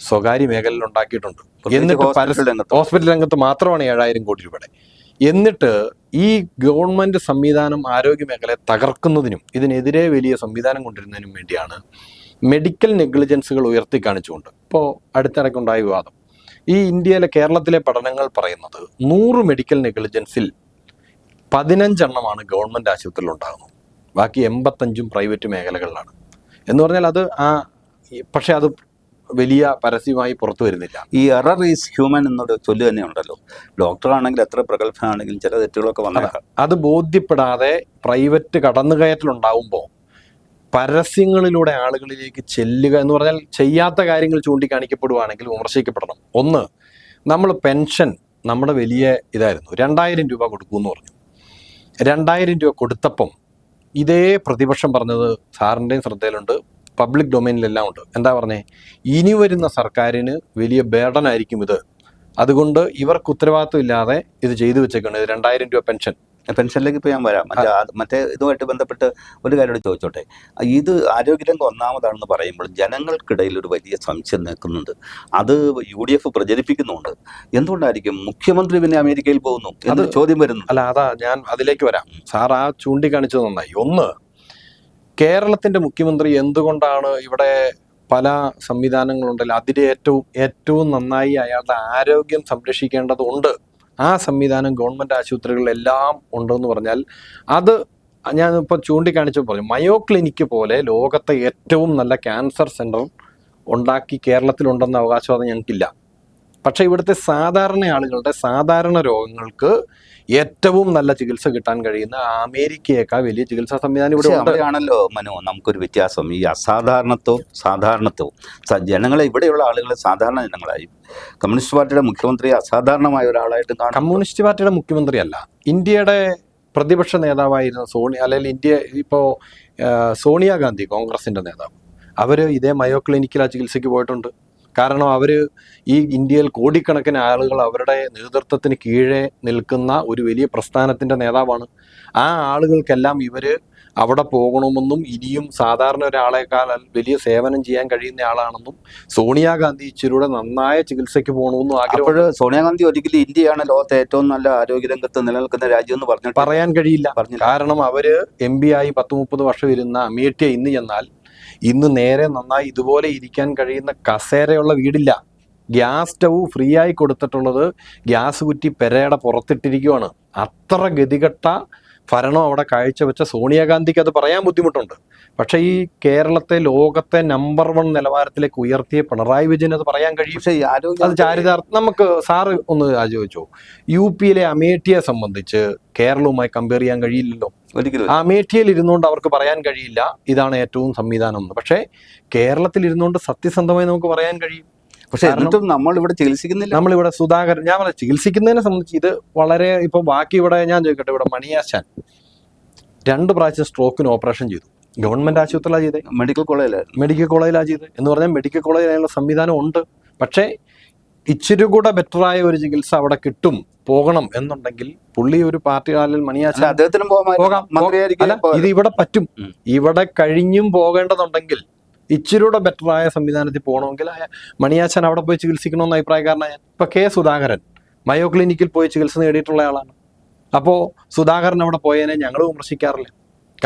സ്വകാര്യ മേഖലയിൽ ഉണ്ടാക്കിയിട്ടുണ്ട്. എന്നിട്ട് ഹോസ്പിറ്റൽ രംഗത്ത് മാത്രമാണ് 7000 കോടി രൂപയുടെ. എന്നിട്ട് ഈ ഗവൺമെന്റ് സംവിധാനം ആരോഗ്യ മേഖലയെ തകർക്കുന്നതിനും ഇതിനെതിരെ വലിയ സംവിധാനം കൊണ്ടുവരുന്നതിനും വേണ്ടിയാണ് മെഡിക്കൽ നെഗ്ലിജൻസുകൾ ഉയർത്തി കാണിച്ചുകൊണ്ട് ഇപ്പോൾ അടുത്തിടയ്ക്കുണ്ടായ വിവാദം. ഈ ഇന്ത്യയിലെ കേരളത്തിലെ പഠനങ്ങൾ പറയുന്നത് 100 മെഡിക്കൽ നെഗ്ലിജൻസിൽ 15 എണ്ണമാണ് ഗവൺമെന്റ് ആശുപത്രിയിൽ ഉണ്ടാകുന്നത്, ബാക്കി 85 പ്രൈവറ്റ് മേഖലകളിലാണ്. എന്ന് പറഞ്ഞാൽ അത് പക്ഷെ അത് വലിയ പരസ്യമായി പുറത്തു വരുന്നില്ല. ഈ എറർ ഈസ് ഹ്യൂമൻ എന്നൊരു ചൊല്ല് തന്നെ ഉണ്ടല്ലോ. ഡോക്ടറാണെങ്കിൽ എത്ര പ്രഗത്ഭനാണെങ്കിലും ചില തെറ്റുകളൊക്കെ വന്നേക്കാം. അത് ബോധ്യപ്പെടാതെ പ്രൈവറ്റ് കടന്നുകയറ്റലുണ്ടാവുമ്പോൾ പരസ്യങ്ങളിലൂടെ ആളുകളിലേക്ക് ചെല്ലുക എന്ന് പറഞ്ഞാൽ ചെയ്യാത്ത കാര്യങ്ങൾ ചൂണ്ടിക്കാണിക്കപ്പെടുവാണെങ്കിൽ വിമർശിക്കപ്പെടണം. ഒന്ന്, നമ്മൾ പെൻഷൻ നമ്മുടെ വലിയ ഇതായിരുന്നു, 2000 രൂപ കൊടുക്കുമെന്ന് പറഞ്ഞു. 2000 രൂപ കൊടുത്തപ്പം ഇതേ പ്രതിപക്ഷം പറഞ്ഞത് സാറിൻ്റെയും ശ്രദ്ധയിലുണ്ട്, പബ്ലിക് ഡൊമൈനിലെല്ലാം ഉണ്ട്. എന്താ പറഞ്ഞേ? ഇനി വരുന്ന സർക്കാരിന് വലിയ ബേർഡനായിരിക്കും ഇത്, അതുകൊണ്ട് ഇവർക്ക് ഉത്തരവാദിത്വം ഇല്ലാതെ ഇത് ചെയ്തു വെച്ചേക്കാണ് 2000 രൂപ പെൻഷനിലേക്ക് ഇപ്പോൾ ഞാൻ വരാം. മറ്റേ ഇതുമായിട്ട് ബന്ധപ്പെട്ട് ഒരു കാര്യം ചോദിച്ചോട്ടെ. ഇത് ആരോഗ്യരംഗം ഒന്നാമതാണെന്ന് പറയുമ്പോൾ ജനങ്ങൾക്കിടയിൽ ഒരു വലിയ സംശയം നിൽക്കുന്നുണ്ട്. അത് UDF പ്രചരിപ്പിക്കുന്നുണ്ട്. എന്തുകൊണ്ടായിരിക്കും മുഖ്യമന്ത്രി പിന്നെ അമേരിക്കയിൽ പോകുന്നു എന്ന് ചോദ്യം വരുന്നു. അല്ല, അതാ ഞാൻ അതിലേക്ക് വരാം. സാർ ആ ചൂണ്ടിക്കാണിച്ചത് നന്നായി. ഒന്ന്, കേരളത്തിന്റെ മുഖ്യമന്ത്രി എന്തുകൊണ്ടാണ് ഇവിടെ പല സംവിധാനങ്ങളുണ്ടല്ലോ, അതിൽ ഏറ്റവും നന്നായി അയാളുടെ ആരോഗ്യം സംരക്ഷിക്കേണ്ടതുണ്ട്, ആ സംവിധാനം ഗവൺമെന്റ് ആശുപത്രികളിലെല്ലാം ഉണ്ടെന്ന് പറഞ്ഞാൽ അത് ഞാനിപ്പോൾ ചൂണ്ടിക്കാണിച്ചു പറഞ്ഞു. മയോ ക്ലിനിക്ക് പോലെ ലോകത്തെ ഏറ്റവും നല്ല ക്യാൻസർ സെന്റർ ഉണ്ടാക്കി കേരളത്തിലുണ്ടെന്ന അവകാശവാദം ഞങ്ങൾക്കില്ല. പക്ഷേ ഇവിടുത്തെ സാധാരണ ആളുകളുടെ സാധാരണ രോഗങ്ങൾക്ക് ഏറ്റവും നല്ല ചികിത്സ കിട്ടാൻ കഴിയുന്ന അമേരിക്കയേക്കാൾ വലിയ ചികിത്സാ സംവിധാനം ഇവിടെ ആണല്ലോ. മനോ, നമുക്കൊരു വ്യത്യാസം ഈ അസാധാരണത്വവും സാധാരണത്വവും. ജനങ്ങളെ, ഇവിടെയുള്ള ആളുകളെ സാധാരണ ജനങ്ങളായി കമ്മ്യൂണിസ്റ്റ് പാർട്ടിയുടെ മുഖ്യമന്ത്രി അസാധാരണമായ ഒരാളായിട്ട് കാണും. കമ്മ്യൂണിസ്റ്റ് പാർട്ടിയുടെ മുഖ്യമന്ത്രി അല്ല, ഇന്ത്യയുടെ പ്രതിപക്ഷ നേതാവായിരുന്ന അല്ലെങ്കിൽ ഇപ്പോൾ സോണിയാഗാന്ധി, കോൺഗ്രസിന്റെ നേതാവ്, അവര് ഇതേ മയോ ക്ലിനിക്കിൽ ആ ചികിത്സയ്ക്ക് പോയിട്ടുണ്ട്. കാരണം അവർ ഈ ഇന്ത്യയിൽ കോടിക്കണക്കിന് ആളുകൾ അവരുടെ നേതൃത്വത്തിന് കീഴെ നിൽക്കുന്ന ഒരു വലിയ പ്രസ്ഥാനത്തിന്റെ നേതാവാണ്. ആ ആളുകൾക്കെല്ലാം ഇവര് അവിടെ പോകണമെന്നും ഇനിയും സാധാരണ ഒരാളെക്കാൾ വലിയ സേവനം ചെയ്യാൻ കഴിയുന്ന ആളാണെന്നും സോണിയാഗാന്ധി ഇച്ചിരൂടെ നന്നായ ചികിത്സയ്ക്ക് പോകണമെന്നും ആഗ്രഹം. സോണിയാഗാന്ധി ഒരിക്കലും ഇന്ത്യയാണ് ലോകത്തെ ഏറ്റവും നല്ല ആരോഗ്യരംഗത്ത് നിലനിൽക്കുന്ന രാജ്യം എന്ന് പറയാൻ കഴിയില്ല. കാരണം അവര് MP ആയി 10-30 വർഷം ഇരുന്ന അമേഠിയ ഇന്ന് ചെന്നാൽ ഇന്ന് നേരെ നന്നായി ഇതുപോലെ ഇരിക്കാൻ കഴിയുന്ന കസേരയുള്ള വീടില്ല. ഗ്യാസ് സ്റ്റവ് ഫ്രീ ആയി കൊടുത്തിട്ടുള്ളത് ഗ്യാസ് കുറ്റി പെരയുടെ പുറത്തിട്ടിരിക്കുവാണ്. അത്ര ഗതികെട്ട ഭരണം അവിടെ കാഴ്ചവെച്ച സോണിയാഗാന്ധിക്ക് അത് പറയാൻ ബുദ്ധിമുട്ടുണ്ട്. പക്ഷെ ഈ കേരളത്തെ ലോകത്തെ നമ്പർ 1 നിലവാരത്തിലേക്ക് ഉയർത്തിയ പിണറായി വിജയൻ അത് പറയാൻ കഴിയും. അത് ചാരിതാർത്ഥ്യം. നമുക്ക് സാറ് ഒന്ന് ആലോചിച്ചോ, UP അമേഠിയെ സംബന്ധിച്ച് കേരളവുമായി കമ്പയർ ചെയ്യാൻ കഴിയില്ലല്ലോ. അമേഠിയിൽ ഇരുന്നുകൊണ്ട് അവർക്ക് പറയാൻ കഴിയില്ല ഇതാണ് ഏറ്റവും സംവിധാനം എന്ന്. പക്ഷേ കേരളത്തിൽ ഇരുന്നുകൊണ്ട് സത്യസന്ധമായി നമുക്ക് പറയാൻ കഴിയും. പക്ഷെ എന്നിട്ടും നമ്മളിവിടെ ചികിത്സിക്കുന്നില്ല. നമ്മളിവിടെ സുധാകരൻ, ഞാൻ പറയാം, ചികിത്സിക്കുന്നതിനെ സംബന്ധിച്ച് ഇത് വളരെ ഇപ്പൊ ബാക്കി ഇവിടെ ഞാൻ ചോദിക്കട്ടെ, ഇവിടെ മണിയാശാൻ 2 പ്രാവശ്യം സ്ട്രോക്കിന് ഓപ്പറേഷൻ ചെയ്തു. ഗവൺമെന്റ് ആശുപത്രിയിലാണ് ചെയ്തത്, മെഡിക്കൽ കോളേജിലാണ് ചെയ്തത്. എന്ന് പറഞ്ഞാൽ മെഡിക്കൽ കോളേജിലുള്ള സംവിധാനം ഉണ്ട്. പക്ഷേ ഇച്ചിരി കൂടെ ബെറ്ററായ ഒരു ചികിത്സ അവിടെ പോകണം എന്നുണ്ടെങ്കിൽ പുള്ളി ഒരു പാർട്ടി കാലിൽ മണിയാശാൻ അദ്ദേഹത്തിനും പോകാം. ഇത് ഇവിടെ പറ്റും. ഇവിടെ കഴിഞ്ഞും പോകേണ്ടതുണ്ടെങ്കിൽ ഇച്ചിരൂടെ ബെറ്ററായ സംവിധാനത്തിൽ പോകണമെങ്കിൽ മണിയാശാൻ അവിടെ പോയി ചികിത്സിക്കണമെന്ന് അഭിപ്രായക്കാരനായ ഇപ്പൊ സുധാകരൻ മയോ ക്ലിനിക്കിൽ പോയി ചികിത്സ നേടിയിട്ടുള്ള ആളാണ്. അപ്പോൾ സുധാകരൻ അവിടെ പോയതിനെ ഞങ്ങൾ വിമർശിക്കാറില്ല.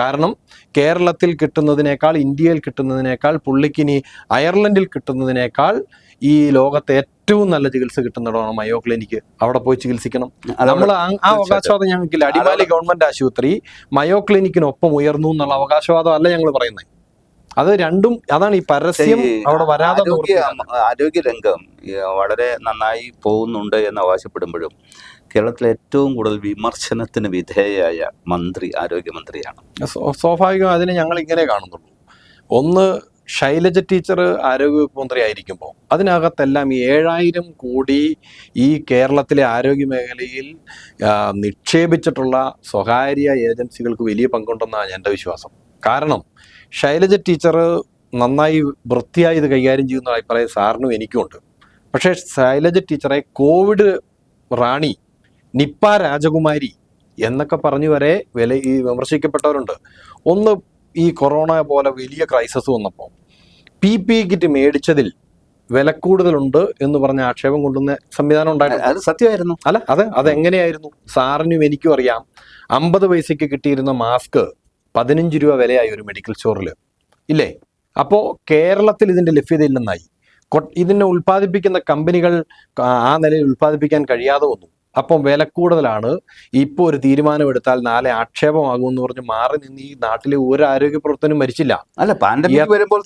കാരണം കേരളത്തിൽ കിട്ടുന്നതിനേക്കാൾ, ഇന്ത്യയിൽ കിട്ടുന്നതിനേക്കാൾ, പുള്ളിക്കിനി അയർലൻഡിൽ കിട്ടുന്നതിനേക്കാൾ ഈ ലോകത്തെ ഏറ്റവും നല്ല ചികിത്സ കിട്ടുന്നിടമാണ് മയോ ക്ലിനിക്ക്. അവിടെ പോയി ചികിത്സിക്കണം. നമ്മൾ ആ അവകാശവാദം ഞങ്ങൾക്കില്ല. അടിമാലി ഗവൺമെന്റ് ആശുപത്രി മയോ ക്ലിനിക്കിനൊപ്പം ഉയർന്നു എന്നുള്ള അവകാശവാദം അല്ല ഞങ്ങൾ പറയുന്നത്. അത് രണ്ടും, അതാണ് ഈ പരസ്യം അവിടെ വരാതെ. ആരോഗ്യരംഗം വളരെ നന്നായി പോകുന്നുണ്ട് എന്ന് അവകാശപ്പെടുമ്പോഴും കേരളത്തിലെ ഏറ്റവും കൂടുതൽ വിമർശനത്തിന് വിധേയയായ മന്ത്രി ആരോഗ്യമന്ത്രിയാണ്. സ്വാഭാവികം അതിനെ ഞങ്ങൾ ഇങ്ങനെ കാണുന്നുള്ളൂ. ഒന്ന്, ശൈലജ ടീച്ചർ ആരോഗ്യവകുപ്പ് മന്ത്രി ആയിരിക്കുമ്പോൾ അതിനകത്തെല്ലാം ഈ 7000 കോടി ഈ കേരളത്തിലെ ആരോഗ്യ മേഖലയിൽ നിക്ഷേപിച്ചിട്ടുള്ള സ്വകാര്യ ഏജൻസികൾക്ക് വലിയ പങ്കുണ്ടെന്നാണ് എൻ്റെ വിശ്വാസം. കാരണം ശൈലജ ടീച്ചർ നന്നായി വൃത്തിയായി ഇത് കൈകാര്യം ചെയ്യുന്ന അഭിപ്രായം സാറിനും എനിക്കുമുണ്ട്. പക്ഷേ ശൈലജ ടീച്ചറെ കോവിഡ് റാണി നിപ്പ രാജകുമാരി എന്നൊക്കെ പറഞ്ഞു വരെ ഈ വിമർശിക്കപ്പെട്ടവരുണ്ട്. ഒന്ന് ഈ കൊറോണ പോലെ വലിയ ക്രൈസിസ് വന്നപ്പോൾ PPE കിറ്റ് മേടിച്ചതിൽ വില കൂടുതലുണ്ട് എന്ന് പറഞ്ഞ ആക്ഷേപം കൊണ്ടുവന്ന സംവിധാനം ഉണ്ടായിട്ടുണ്ട്. അത് സത്യമായിരുന്നു. അല്ല, അതെങ്ങനെയായിരുന്നു? സാറിനും എനിക്കും അറിയാം. 50 പൈസയ്ക്ക് കിട്ടിയിരുന്ന മാസ്ക് 15 രൂപ വിലയായി ഒരു മെഡിക്കൽ സ്റ്റോറിൽ, ഇല്ലേ? അപ്പോൾ കേരളത്തിൽ ഇതിന്റെ ലഭ്യത ഇല്ലെന്നായി. ഇതിനെ ഉൽപ്പാദിപ്പിക്കുന്ന കമ്പനികൾ ആ നിലയിൽ ഉൽപ്പാദിപ്പിക്കാൻ കഴിയാതെ വന്നു. അപ്പം വില കൂടുതലാണ്. ഇപ്പോൾ ഒരു തീരുമാനമെടുത്താൽ നാളെ ആക്ഷേപമാകുമെന്ന് പറഞ്ഞ് മാറി നിന്ന് ഈ നാട്ടിലെ ഒരു ആരോഗ്യ പ്രവർത്തനം മരിച്ചില്ല. അല്ല, പാൻഡമിക് വരുമ്പോൾ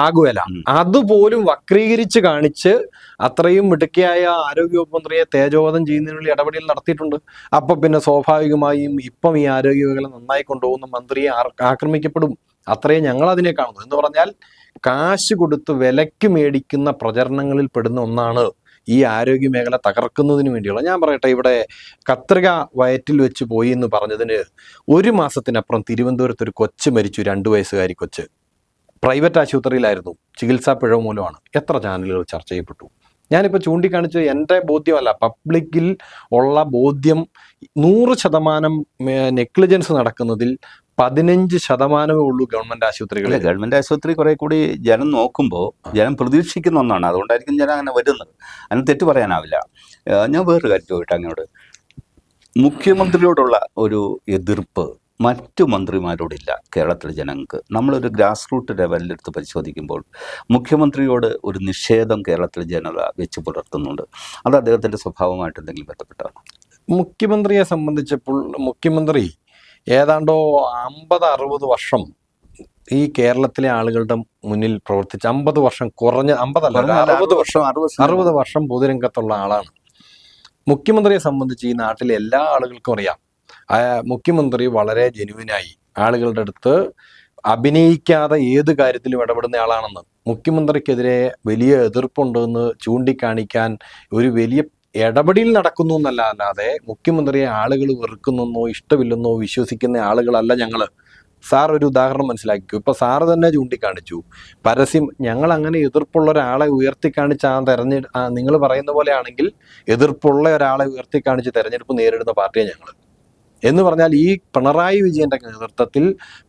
ആകുകയല്ല. അതുപോലും വക്രീകരിച്ച് കാണിച്ച് അത്രയും മിടുക്കിയായ ആരോഗ്യവകുപ്പ് മന്ത്രിയെ തേജോവധം ചെയ്യുന്നതിനുള്ള ഇടപെടൽ നടത്തിയിട്ടുണ്ട്. അപ്പൊ പിന്നെ സ്വാഭാവികമായും ഇപ്പം ഈ ആരോഗ്യ മേഖല നന്നായി കൊണ്ടുപോകുന്ന മന്ത്രിയെ ആക്രമിക്കപ്പെടും. അത്രയും ഞങ്ങൾ അതിനെ കാണുന്നു. എന്ന് പറഞ്ഞാൽ കാശ് കൊടുത്ത് വിലയ്ക്ക് മേടിക്കുന്ന പ്രചരണങ്ങളിൽ പെടുന്ന ഒന്നാണ് ഈ ആരോഗ്യ മേഖല തകർക്കുന്നതിന് വേണ്ടിയുള്ള. ഞാൻ പറയട്ടെ, ഇവിടെ കത്രിക വയറ്റിൽ വെച്ച് പോയി എന്ന് പറഞ്ഞതിന് 1 മാസത്തിനപ്പുറം തിരുവനന്തപുരത്ത് ഒരു കൊച്ച് മരിച്ചു, 2 വയസ്സുകാരി കൊച്ച്. പ്രൈവറ്റ് ആശുപത്രിയിലായിരുന്നു, ചികിത്സാ പിഴവ് മൂലമാണ്. എത്ര ചാനലുകൾ ചർച്ച ചെയ്യപ്പെട്ടു. ഞാനിപ്പോൾ ചൂണ്ടിക്കാണിച്ചത് എൻ്റെ ബോധ്യമല്ല, പബ്ലിക്കിൽ ഉള്ള ബോധ്യം. 100% നെഗ്ലിജൻസ് നടക്കുന്നതിൽ 15% ഉള്ളൂ ഗവൺമെന്റ് ആശുപത്രികളിൽ. ഗവൺമെന്റ് ആശുപത്രി കുറെ കൂടി ജനം നോക്കുമ്പോൾ ജനം പ്രതീക്ഷിക്കുന്ന ഒന്നാണ്. അതുകൊണ്ടായിരിക്കും ജനം അങ്ങനെ വരുന്നത്. അതിന് തെറ്റ് പറയാനാവില്ല. ഞാൻ വേറൊരു കാര്യം ചോദിട്ടെ അങ്ങോട്ട്. മുഖ്യമന്ത്രിയോടുള്ള ഒരു എതിർപ്പ് മറ്റു മന്ത്രിമാരോടില്ല കേരളത്തിലെ ജനങ്ങൾക്ക്. നമ്മളൊരു ഗ്രാസ് റൂട്ട് ലെവലിലെടുത്ത് പരിശോധിക്കുമ്പോൾ മുഖ്യമന്ത്രിയോട് ഒരു നിഷേധം കേരളത്തിലെ ജനത വെച്ച് പുലർത്തുന്നുണ്ട്. അത് അദ്ദേഹത്തിൻ്റെ സ്വഭാവമായിട്ട് എന്തെങ്കിലും ബന്ധപ്പെട്ടാണ്? മുഖ്യമന്ത്രിയെ സംബന്ധിച്ചപ്പോൾ മുഖ്യമന്ത്രി ഏതാണ്ടോ 50-60 വർഷം ഈ കേരളത്തിലെ ആളുകളുടെ മുന്നിൽ പ്രവർത്തിച്ച 50 വർഷം കുറഞ്ഞ 60 വർഷം പൊതുരംഗത്തുള്ള ആളാണ്. മുഖ്യമന്ത്രിയെ സംബന്ധിച്ച് ഈ നാട്ടിലെ എല്ലാ ആളുകൾക്കും അറിയാം. മുഖ്യമന്ത്രി വളരെ ജെനുവിനായി ആളുകളുടെ അടുത്ത് അഭിനയിക്കാതെ ഏത് കാര്യത്തിലും ഇടപെടുന്ന ആളാണെന്ന്. മുഖ്യമന്ത്രിക്കെതിരെ വലിയ എതിർപ്പുണ്ടെന്ന് ചൂണ്ടിക്കാണിക്കാൻ ഒരു വലിയ ഇടപെടൽ നടക്കുന്നു എന്നല്ലാതെ മുഖ്യമന്ത്രിയെ ആളുകൾ വെറുക്കുന്നെന്നോ ഇഷ്ടമില്ലെന്നോ വിശ്വസിക്കുന്ന ആളുകളല്ല ഞങ്ങൾ. സാർ ഒരു ഉദാഹരണം മനസ്സിലാക്കിക്കൂ. ഇപ്പൊ സാറ് തന്നെ ചൂണ്ടിക്കാണിച്ചു, പരസ്യം ഞങ്ങൾ അങ്ങനെ എതിർപ്പുള്ള ഒരാളെ ഉയർത്തിക്കാണിച്ച് നിങ്ങൾ പറയുന്ന പോലെ ആണെങ്കിൽ എതിർപ്പുള്ള ഒരാളെ ഉയർത്തിക്കാണിച്ച് തെരഞ്ഞെടുപ്പ് നേരിടുന്ന പാർട്ടിയാണ് ഞങ്ങൾ. എന്ന് പറഞ്ഞാൽ ഈ പിണറായി വിജയന്റെ നേതൃത്വത്തിൽ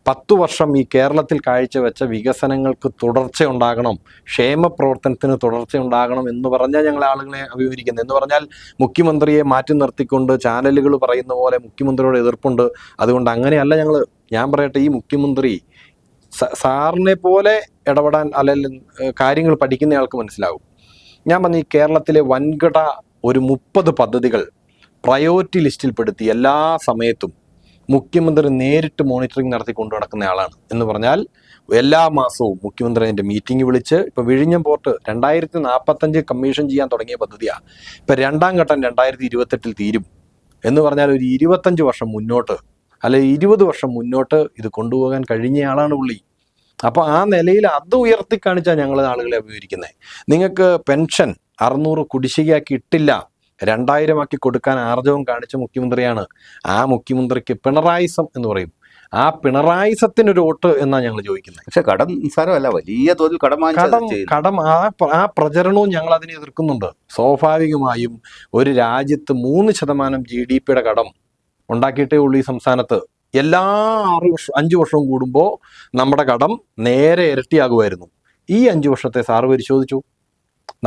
10 വർഷം ഈ കേരളത്തിൽ കാഴ്ചവെച്ച വികസനങ്ങൾക്ക് തുടർച്ചയുണ്ടാകണം, ക്ഷേമ പ്രവർത്തനത്തിന് തുടർച്ചയുണ്ടാകണം എന്ന് പറഞ്ഞാൽ ഞങ്ങൾ ആളുകളെ അഭിമുഖീകരിക്കുന്നത്. എന്ന് പറഞ്ഞാൽ മുഖ്യമന്ത്രിയെ മാറ്റി നിർത്തിക്കൊണ്ട് ചാനലുകൾ പറയുന്ന പോലെ മുഖ്യമന്ത്രിയോട് എതിർപ്പുണ്ട്, അതുകൊണ്ട് അങ്ങനെയല്ല ഞങ്ങൾ. ഞാൻ പറയട്ടെ, ഈ മുഖ്യമന്ത്രി സാറിനെ പോലെ ഇടപെടാൻ അല്ലെങ്കിൽ കാര്യങ്ങൾ പഠിക്കുന്നയാൾക്ക് മനസ്സിലാവും. ഞാൻ പറഞ്ഞ ഈ കേരളത്തിലെ വൻകിട ഒരു 30 പദ്ധതികൾ പ്രയോറിറ്റി ലിസ്റ്റിൽപ്പെടുത്തി എല്ലാ സമയത്തും മുഖ്യമന്ത്രി നേരിട്ട് മോണിറ്ററിംഗ് നടത്തി കൊണ്ടു നടക്കുന്ന ആളാണ്. എന്ന് പറഞ്ഞാൽ എല്ലാ മാസവും മുഖ്യമന്ത്രി അതിൻ്റെ മീറ്റിംഗ് വിളിച്ച്, ഇപ്പോൾ വിഴിഞ്ഞം പോർട്ട് 2045 കമ്മീഷൻ ചെയ്യാൻ തുടങ്ങിയ പദ്ധതിയാണ്. ഇപ്പം 2ാം ഘട്ടം 2028 തീരും. എന്ന് പറഞ്ഞാൽ ഒരു 25 വർഷം മുന്നോട്ട്, അല്ലെങ്കിൽ 20 വർഷം മുന്നോട്ട് ഇത് കൊണ്ടുപോകാൻ കഴിഞ്ഞ ആളാണ് പുള്ളി. അപ്പോൾ ആ നിലയിൽ അത് ഉയർത്തിക്കാണിച്ചാൽ ഞങ്ങൾ ആളുകളെ അഭിമുഖീകരിക്കുന്നത്. നിങ്ങൾക്ക് പെൻഷൻ 600 കുടിശ്ശികയാക്കി ഇട്ടില്ല, 2000 ആക്കി കൊടുക്കാൻ ആർജവം കാണിച്ച മുഖ്യമന്ത്രിയാണ്. ആ മുഖ്യമന്ത്രിക്ക് പിണറായിസം എന്ന് പറയും. ആ പിണറായിസത്തിനൊരു വോട്ട് എന്നാണ് ഞങ്ങൾ ചോദിക്കുന്നത്. പക്ഷെ കടം നിസ്സാരമല്ല, വലിയ തോതിൽ കടം ആ പ്രചരണവും ഞങ്ങൾ അതിനെ എതിർക്കുന്നുണ്ട്. സ്വാഭാവികമായും ഒരു രാജ്യത്ത് 3% GDP കടം ഉണ്ടാക്കിയിട്ടേ ഉള്ളൂ ഈ സംസ്ഥാനത്ത്. എല്ലാ 5 വർഷവും കൂടുമ്പോൾ നമ്മുടെ കടം നേരെ ഇരട്ടിയാകുമായിരുന്നു. ഈ 5 വർഷത്തെ സാറ് പരിശോധിച്ചു,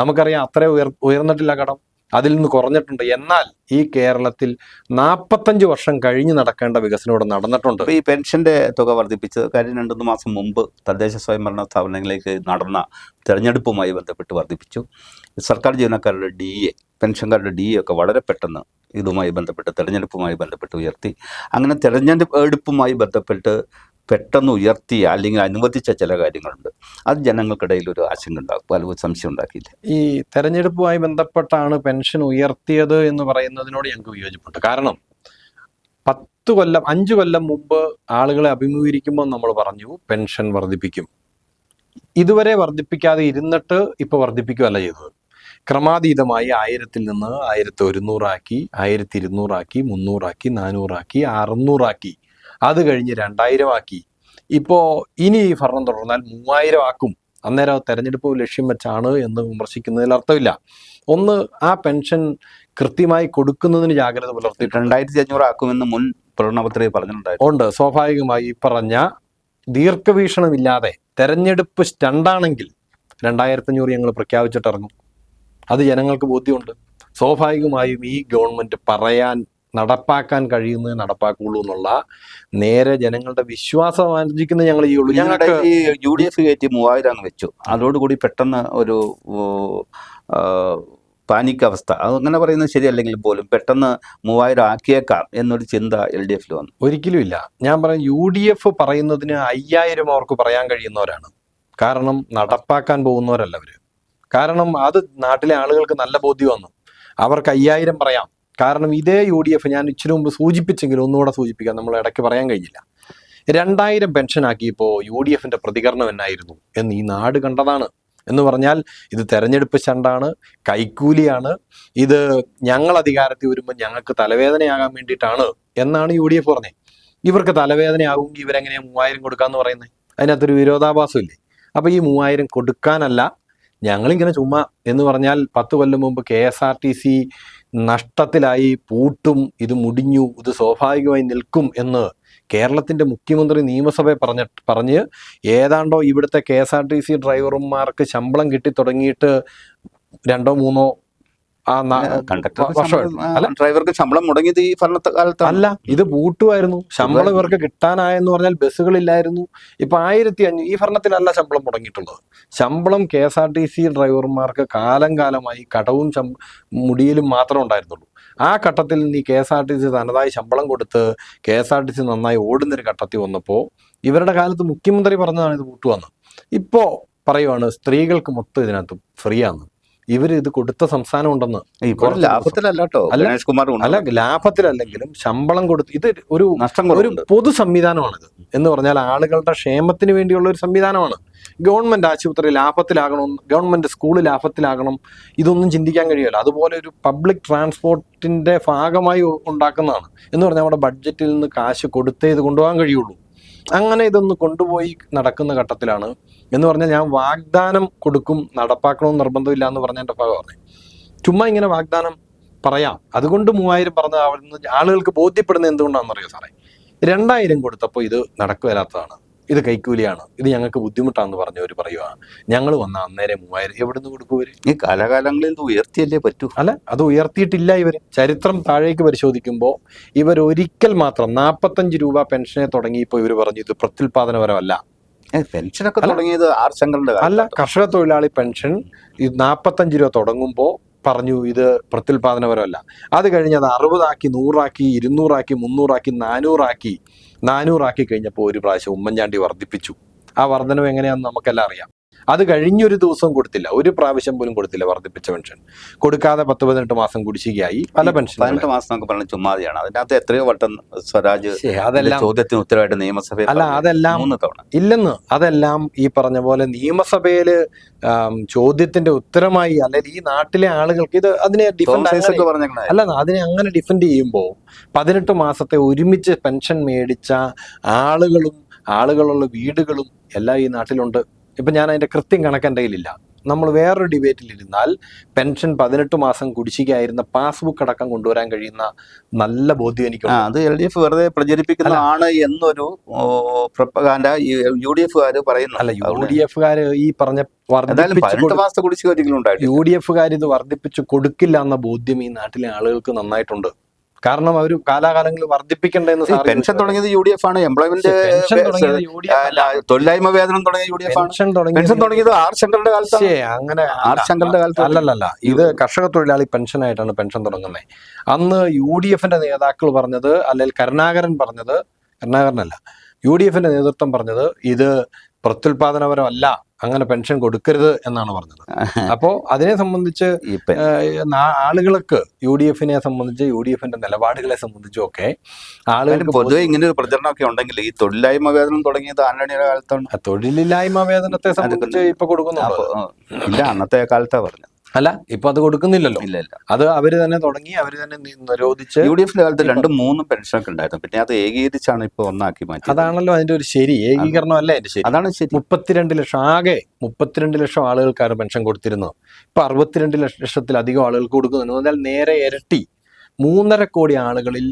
നമുക്കറിയാം അത്ര ഉയർന്നിട്ടില്ല കടം, അതിൽ നിന്ന് കുറഞ്ഞിട്ടുണ്ട്. എന്നാൽ ഈ കേരളത്തിൽ 45 വർഷം കഴിഞ്ഞ് നടക്കേണ്ട വികസനം ഇവിടെ നടന്നിട്ടുണ്ട്. ഈ പെൻഷന്റെ തുക വർദ്ധിപ്പിച്ചത് കാര്യം 2-3 മാസം മുമ്പ് തദ്ദേശ സ്വയംഭരണ സ്ഥാപനങ്ങളിലേക്ക് നടന്ന തെരഞ്ഞെടുപ്പുമായി ബന്ധപ്പെട്ട് വർദ്ധിപ്പിച്ചു. സർക്കാർ ജീവനക്കാരുടെ DA, പെൻഷൻകാരുടെ DA ഒക്കെ വളരെ പെട്ടെന്ന് ഇതുമായി ബന്ധപ്പെട്ട് തെരഞ്ഞെടുപ്പുമായി ബന്ധപ്പെട്ട് ഉയർത്തി. അങ്ങനെ തെരഞ്ഞെടുപ്പുമായി ബന്ധപ്പെട്ട് പെട്ടെന്ന് ഉയർത്തിയ അല്ലെങ്കിൽ അനുവദിച്ച ചില കാര്യങ്ങളുണ്ട്. അത് ജനങ്ങൾക്കിടയിൽ ഒരു ആശങ്ക ഉണ്ടാക്കും, പല സംശയം ഉണ്ടാക്കിയില്ല. ഈ തെരഞ്ഞെടുപ്പുമായി ബന്ധപ്പെട്ടാണ് പെൻഷൻ ഉയർത്തിയത് എന്ന് പറയുന്നതിനോട് ഞങ്ങൾക്ക് വിയോജിപ്പുണ്ട്. കാരണം 5 കൊല്ലം മുമ്പ് ആളുകളെ അഭിമുഖീകരിക്കുമ്പോൾ നമ്മൾ പറഞ്ഞു പെൻഷൻ വർദ്ധിപ്പിക്കും. ഇതുവരെ വർദ്ധിപ്പിക്കാതെ ഇരുന്നിട്ട് ഇപ്പോൾ വർദ്ധിപ്പിക്കുകയല്ല ചെയ്തത്. ക്രമാതീതമായി 1000-ൽ നിന്ന് 1100 ആക്കി, 1200 ആക്കി, 300 ആക്കി, 400 ആക്കി, 600 ആക്കി, അത് കഴിഞ്ഞ് 2000 ആക്കി. ഇപ്പോൾ ഇനി ഈ ഭരണം തുടർന്നാൽ 3000 ആക്കും. അന്നേരം തെരഞ്ഞെടുപ്പ് ലക്ഷ്യം വെച്ചാണ് എന്ന് വിമർശിക്കുന്നതിൽ അർത്ഥമില്ല. ഒന്ന്, ആ പെൻഷൻ കൃത്യമായി കൊടുക്കുന്നതിന് ജാഗ്രത പുലർത്തിയിട്ടുണ്ട്. 2500 ആക്കുമെന്ന് മുൻ പ്രകടനപത്രികയിൽ പറഞ്ഞിട്ടുണ്ടായിരുന്നു. ഉണ്ട്. സ്വാഭാവികമായി ഈ പറഞ്ഞ ദീർഘവീക്ഷണമില്ലാതെ തെരഞ്ഞെടുപ്പ് സ്റ്റണ്ടാണെങ്കിൽ 2500 ഞങ്ങൾ പ്രഖ്യാപിച്ചിട്ടിറങ്ങും. അത് ജനങ്ങൾക്ക് ബോധ്യമുണ്ട്. സ്വാഭാവികമായും ഈ ഗവൺമെന്റ് പറയാൻ നടപ്പാക്കാൻ കഴിയുന്നത് നടപ്പാക്കുള്ളൂ എന്നുള്ള നേരെ ജനങ്ങളുടെ വിശ്വാസം ആർജിക്കുന്നത് ഞങ്ങൾ ചെയ്യുള്ളൂ. ഞങ്ങൾക്ക് ഈ UDF കയറ്റി 3000 അങ്ങ് വെച്ചു. അതോടുകൂടി പെട്ടെന്ന് ഒരു പാനിക് അവസ്ഥ, അങ്ങനെ പറയുന്നത് ശരിയല്ലെങ്കിൽ പോലും പെട്ടെന്ന് 3000 ആക്കിയേക്കാം എന്നൊരു ചിന്ത LDF വന്നു. ഒരിക്കലും ഇല്ല. ഞാൻ പറയാം, UDF പറയുന്നതിന് 5000 അവർക്ക് പറയാൻ കഴിയുന്നവരാണ്. കാരണം നടപ്പാക്കാൻ പോകുന്നവരല്ല അവര്. കാരണം അത് നാട്ടിലെ ആളുകൾക്ക് നല്ല ബോധ്യം വന്നു. അവർക്ക് 5000 പറയാം. കാരണം ഇതേ UDF ഞാൻ ഇച്ചിരി മുമ്പ് സൂചിപ്പിച്ചെങ്കിലും ഒന്നുകൂടെ സൂചിപ്പിക്കാം, നമ്മൾ ഇടയ്ക്ക് പറയാൻ കഴിഞ്ഞില്ല. 2000 പെൻഷൻ ആക്കിയപ്പോൾ UDFന്റെ പ്രതികരണം എന്നായിരുന്നു എന്ന് ഈ നാട് കണ്ടതാണ്. എന്ന് പറഞ്ഞാൽ ഇത് തെരഞ്ഞെടുപ്പ് സ്റ്റണ്ടാണ്, കൈക്കൂലിയാണ്, ഇത് ഞങ്ങൾ അധികാരത്തിൽ വരുമ്പോൾ ഞങ്ങൾക്ക് തലവേദനയാകാൻ വേണ്ടിയിട്ടാണ് എന്നാണ് UDF പറഞ്ഞത്. ഇവർക്ക് തലവേദനയാകുമെങ്കിൽ ഇവരെങ്ങനെയാണ് 3000 കൊടുക്കാന്ന് പറയുന്നത്? അതിനകത്തൊരു വിരോധാഭാസം ഇല്ലേ? അപ്പൊ ഈ 3000 കൊടുക്കാനല്ല, ഞങ്ങളിങ്ങനെ ചുമ്മാ എന്ന് പറഞ്ഞാൽ 10 കൊല്ലം മുമ്പ് KSRTC നഷ്ടത്തിലായി, പൂട്ടും, ഇത് മുടിഞ്ഞു, ഇത് സ്വാഭാവികമായി നിൽക്കും എന്ന് കേരളത്തിന്റെ മുഖ്യമന്ത്രി നിയമസഭയെ പറഞ്ഞ് ഏതാണ്ടോ ഇവിടുത്തെ KSRTC ഡ്രൈവർമാർക്ക് ശമ്പളം കിട്ടി തുടങ്ങിയിട്ട് 2-3 ഡ്രൈവർക്ക് ശമ്പളം മുടങ്ങിയത് ഈ ഭരണകാലത്ത് അല്ല, ഇത് പൂട്ടുമായിരുന്നു. ശമ്പളം ഇവർക്ക് കിട്ടാനായെന്ന് പറഞ്ഞാൽ ബസ്സുകളില്ലായിരുന്നു. ഇപ്പൊ 1500 ഈ ഭരണത്തിലല്ല ശമ്പളം മുടങ്ങിയിട്ടുള്ളത്. ശമ്പളം KSRTC ഡ്രൈവർമാർക്ക് കാലമായി കടവും മുടിയിലും മാത്രമേ ഉണ്ടായിരുന്നുള്ളൂ. ആ ഘട്ടത്തിൽ നിന്ന് ഈ KSRTC തനതായി ശമ്പളം കൊടുത്ത് KSRTC നന്നായി ഓടുന്നൊരു ഘട്ടത്തിൽ വന്നപ്പോൾ ഇവരുടെ കാലത്ത് മുഖ്യമന്ത്രി പറഞ്ഞതാണ് ഇത് പൂട്ടുവന്ന്. ഇപ്പോ പറയുവാണ് സ്ത്രീകൾക്ക് മൊത്തം ഇതിനകത്ത് ഫ്രീ ആണ്. ഇവര് ഇത് കൊടുത്ത സംസ്ഥാനം ഉണ്ടെന്ന്. അല്ല, ലാഭത്തിലല്ലെങ്കിലും ശമ്പളം കൊടുത്ത് ഇത് ഒരു പൊതു സംവിധാനമാണിത്. എന്ന് പറഞ്ഞാൽ ആളുകളുടെ ക്ഷേമത്തിന് വേണ്ടിയുള്ള ഒരു സംവിധാനമാണ്. ഗവൺമെന്റ് ആശുപത്രി ലാഭത്തിലാകണം, ഗവൺമെന്റ് സ്കൂൾ ലാഭത്തിലാകണം, ഇതൊന്നും ചിന്തിക്കാൻ കഴിയുമല്ലോ. അതുപോലെ ഒരു പബ്ലിക് ട്രാൻസ്പോർട്ടിന്റെ ഭാഗമായി ഉണ്ടാക്കുന്നതാണ്. എന്ന് പറഞ്ഞാൽ നമ്മുടെ ബഡ്ജറ്റിൽ നിന്ന് കാശ് കൊടുത്തേ ഇത് കൊണ്ടുപോകാൻ കഴിയുള്ളൂ. അങ്ങനെ ഇതൊന്ന് കൊണ്ടുപോയി നടക്കുന്ന ഘട്ടത്തിലാണ്. എന്ന് പറഞ്ഞാൽ ഞാൻ വാഗ്ദാനം കൊടുക്കും, നടപ്പാക്കണമെന്ന് നിർബന്ധമില്ല എന്ന് പറഞ്ഞ എൻ്റെ ഭാഗം പറഞ്ഞു. ചുമ്മാ ഇങ്ങനെ വാഗ്ദാനം പറയാം, അതുകൊണ്ട് 3000 പറഞ്ഞ ആളുകൾക്ക് ബോധ്യപ്പെടുന്നത് എന്തുകൊണ്ടാണെന്നറിയോ സാറേ? 2000 കൊടുത്തപ്പോൾ ഇത് നടക്കുവരാത്തതാണ്, ഇത് കൈക്കൂലിയാണ്, ഇത് ഞങ്ങൾക്ക് ബുദ്ധിമുട്ടാണെന്ന് പറഞ്ഞവർ പറയുക. ഞങ്ങൾ വന്ന അന്നേരം 3000 എവിടുന്ന് കൊടുക്കുവര്? ഈ കാലാകാലങ്ങളിൽ ഉയർത്തിയല്ലേ പറ്റൂ. അല്ല, അത് ഉയർത്തിയിട്ടില്ല. ഇവർ ചരിത്രം താഴേക്ക് പരിശോധിക്കുമ്പോൾ ഇവർ ഒരിക്കൽ മാത്രം 45 രൂപ പെൻഷനെ തുടങ്ങിയപ്പോൾ ഇവർ പറഞ്ഞു ഇത് പ്രത്യുൽപാദനപരമല്ല. പെൻഷനൊക്കെ തുടങ്ങിയത് അല്ല, കർഷക തൊഴിലാളി പെൻഷൻ 45 രൂപ തുടങ്ങുമ്പോൾ പറഞ്ഞു ഇത് പ്രത്യുൽപാദനപരമല്ല. അത് കഴിഞ്ഞ് അത് 60 ആക്കി, 100 ആക്കി, 200 ആക്കി, 300 ആക്കി, 400 ആക്കി കഴിഞ്ഞപ്പോൾ ഒരു പ്രാവശ്യം ഉമ്മൻചാണ്ടി വർദ്ധിപ്പിച്ചു. ആ വർധനം എങ്ങനെയാണെന്ന് നമുക്കെല്ലാം അറിയാം. അത് കഴിഞ്ഞൊരു ദിവസം കൊടുത്തില്ല, ഒരു പ്രാവശ്യം പോലും കൊടുത്തില്ല വർദ്ധിപ്പിച്ച പെൻഷൻ. കൊടുക്കാതെ 10-18 മാസം കുടിശ്ശികയായി പല പെൻഷൻ. 18 മാസം എന്നൊക്കെ പറഞ്ഞ ചുമ്മാതിയാണ്. അതിനകത്ത് എത്രയോ വട്ടം സ്വരാജ് ചോദ്യത്തിന് ഉത്തരവായിട്ട് നിയമസഭയിൽ അല്ല, അതെല്ലാം 3 തവണ ഇല്ലെന്ന്. അതെല്ലാം ഈ പറഞ്ഞ പോലെ നിയമസഭയില് ചോദ്യത്തിന്റെ ഉത്തരമായി, അല്ലെങ്കിൽ ഈ നാട്ടിലെ ആളുകൾക്ക് ഇത് അതിനെ അതിനെ അങ്ങനെ ഡിഫെൻഡ് ചെയ്യുമ്പോൾ 18 മാസത്തെ ഒരുമിച്ച് പെൻഷൻ മേടിച്ച ആളുകളുള്ള വീടുകളും എല്ലാം ഈ നാട്ടിലുണ്ട്. ഇപ്പൊ ഞാൻ അതിന്റെ കൃത്യം കണക്ക് എൻ്റെ കയ്യിലില്ല. നമ്മൾ വേറൊരു ഡിബേറ്റിലിരുന്നാൽ പെൻഷൻ 18 മാസം കുടിശ്ശികയായിരുന്ന പാസ്ബുക്ക് അടക്കം കൊണ്ടുവരാൻ കഴിയുന്ന നല്ല ബോധ്യം എനിക്കുണ്ട്. അത് LDF വെറുതെ പ്രചരിപ്പിക്കുന്നതാണ് എന്നൊരു പ്രൊപ്പഗാൻഡ UDF-കാര് പറയുന്നു. അല്ല, UDF-കാര് ഈ പറഞ്ഞ UDF-കാര് ഇത് വർദ്ധിപ്പിച്ചു കൊടുക്കില്ല എന്ന ബോധ്യം ഈ നാട്ടിലെ ആളുകൾക്ക് നന്നായിട്ടുണ്ട്. കാരണം അവർ കാലാകാലങ്ങളിൽ വർദ്ധിപ്പിക്കേണ്ടതെന്ന്. പെൻഷൻ തുടങ്ങിയത് UDF ആണ്. എംപ്ലോയ്മെന്റ് തൊഴിലായ്മ വേതനം തുടങ്ങിയത് UDF ആണ്. പെൻഷൻ തുടങ്ങിയത് R. ശങ്കറിന്റെ കാലത്ത്. അങ്ങനെ R. ശങ്കറിന്റെ കാലത്ത് അല്ലല്ല, ഇത് കർഷക തൊഴിലാളി പെൻഷനായിട്ടാണ് പെൻഷൻ തുടങ്ങുന്നത്. അന്ന് UDF-ന്റെ നേതാക്കൾ പറഞ്ഞത്, അല്ലെങ്കിൽ കരുണാകരനല്ല, UDF-ന്റെ നേതൃത്വം പറഞ്ഞത് ഇത് പ്രത്യുൽപാദനപരമല്ല, അങ്ങനെ പെൻഷൻ കൊടുക്കരുത് എന്നാണ് പറഞ്ഞത്. അപ്പോ അതിനെ സംബന്ധിച്ച് ആളുകൾക്ക് UDF-നെ സംബന്ധിച്ച്, UDF-ന്റെ നിലപാടുകളെ സംബന്ധിച്ചും ഒക്കെ ആളുകൾക്ക് പൊതുവെ ഇങ്ങനെ ഒരു പ്രചരണമൊക്കെ ഉണ്ടെങ്കിൽ ഈ തൊഴിലായ്മ വേതനം തുടങ്ങിയത് ആന്റണിയുടെ കാലത്താണ്. തൊഴിലില്ലായ്മ വേതനത്തെ സംബന്ധിച്ച് ഇപ്പൊ കൊടുക്കുന്നുണ്ടോ? ഇല്ല, അന്നത്തെ കാലത്താ പറഞ്ഞത്. അല്ല, ഇപ്പൊ അത് കൊടുക്കുന്നില്ലല്ലോ. ഇല്ല ഇല്ല. അത് അവര് തന്നെ തുടങ്ങി, അവര് തന്നെ നിരോധിച്ച്. UDF കാലത്ത് 2-3 പെൻഷനൊക്കെ ഉണ്ടായിരുന്നു, പിന്നെ അത് ഏകീകരിച്ചാണ് ഇപ്പൊ ഒന്നാക്കി മാറ്റിയത്. അതാണല്ലോ അതിന്റെ ഒരു ശരി. ഏകീകരണം അല്ല അതിന്റെ ശരി. അതാണ് ശരി. 32 ലക്ഷം, ആകെ 32 ലക്ഷം ആളുകൾക്കാണ് പെൻഷൻ കൊടുത്തിരുന്നത്. ഇപ്പൊ 62 ലക്ഷത്തിലധികം ആളുകൾക്ക് കൊടുക്കുന്നു. എന്നാൽ നേരെ ഇരട്ടി, 3.5 കോടി ആളുകളിൽ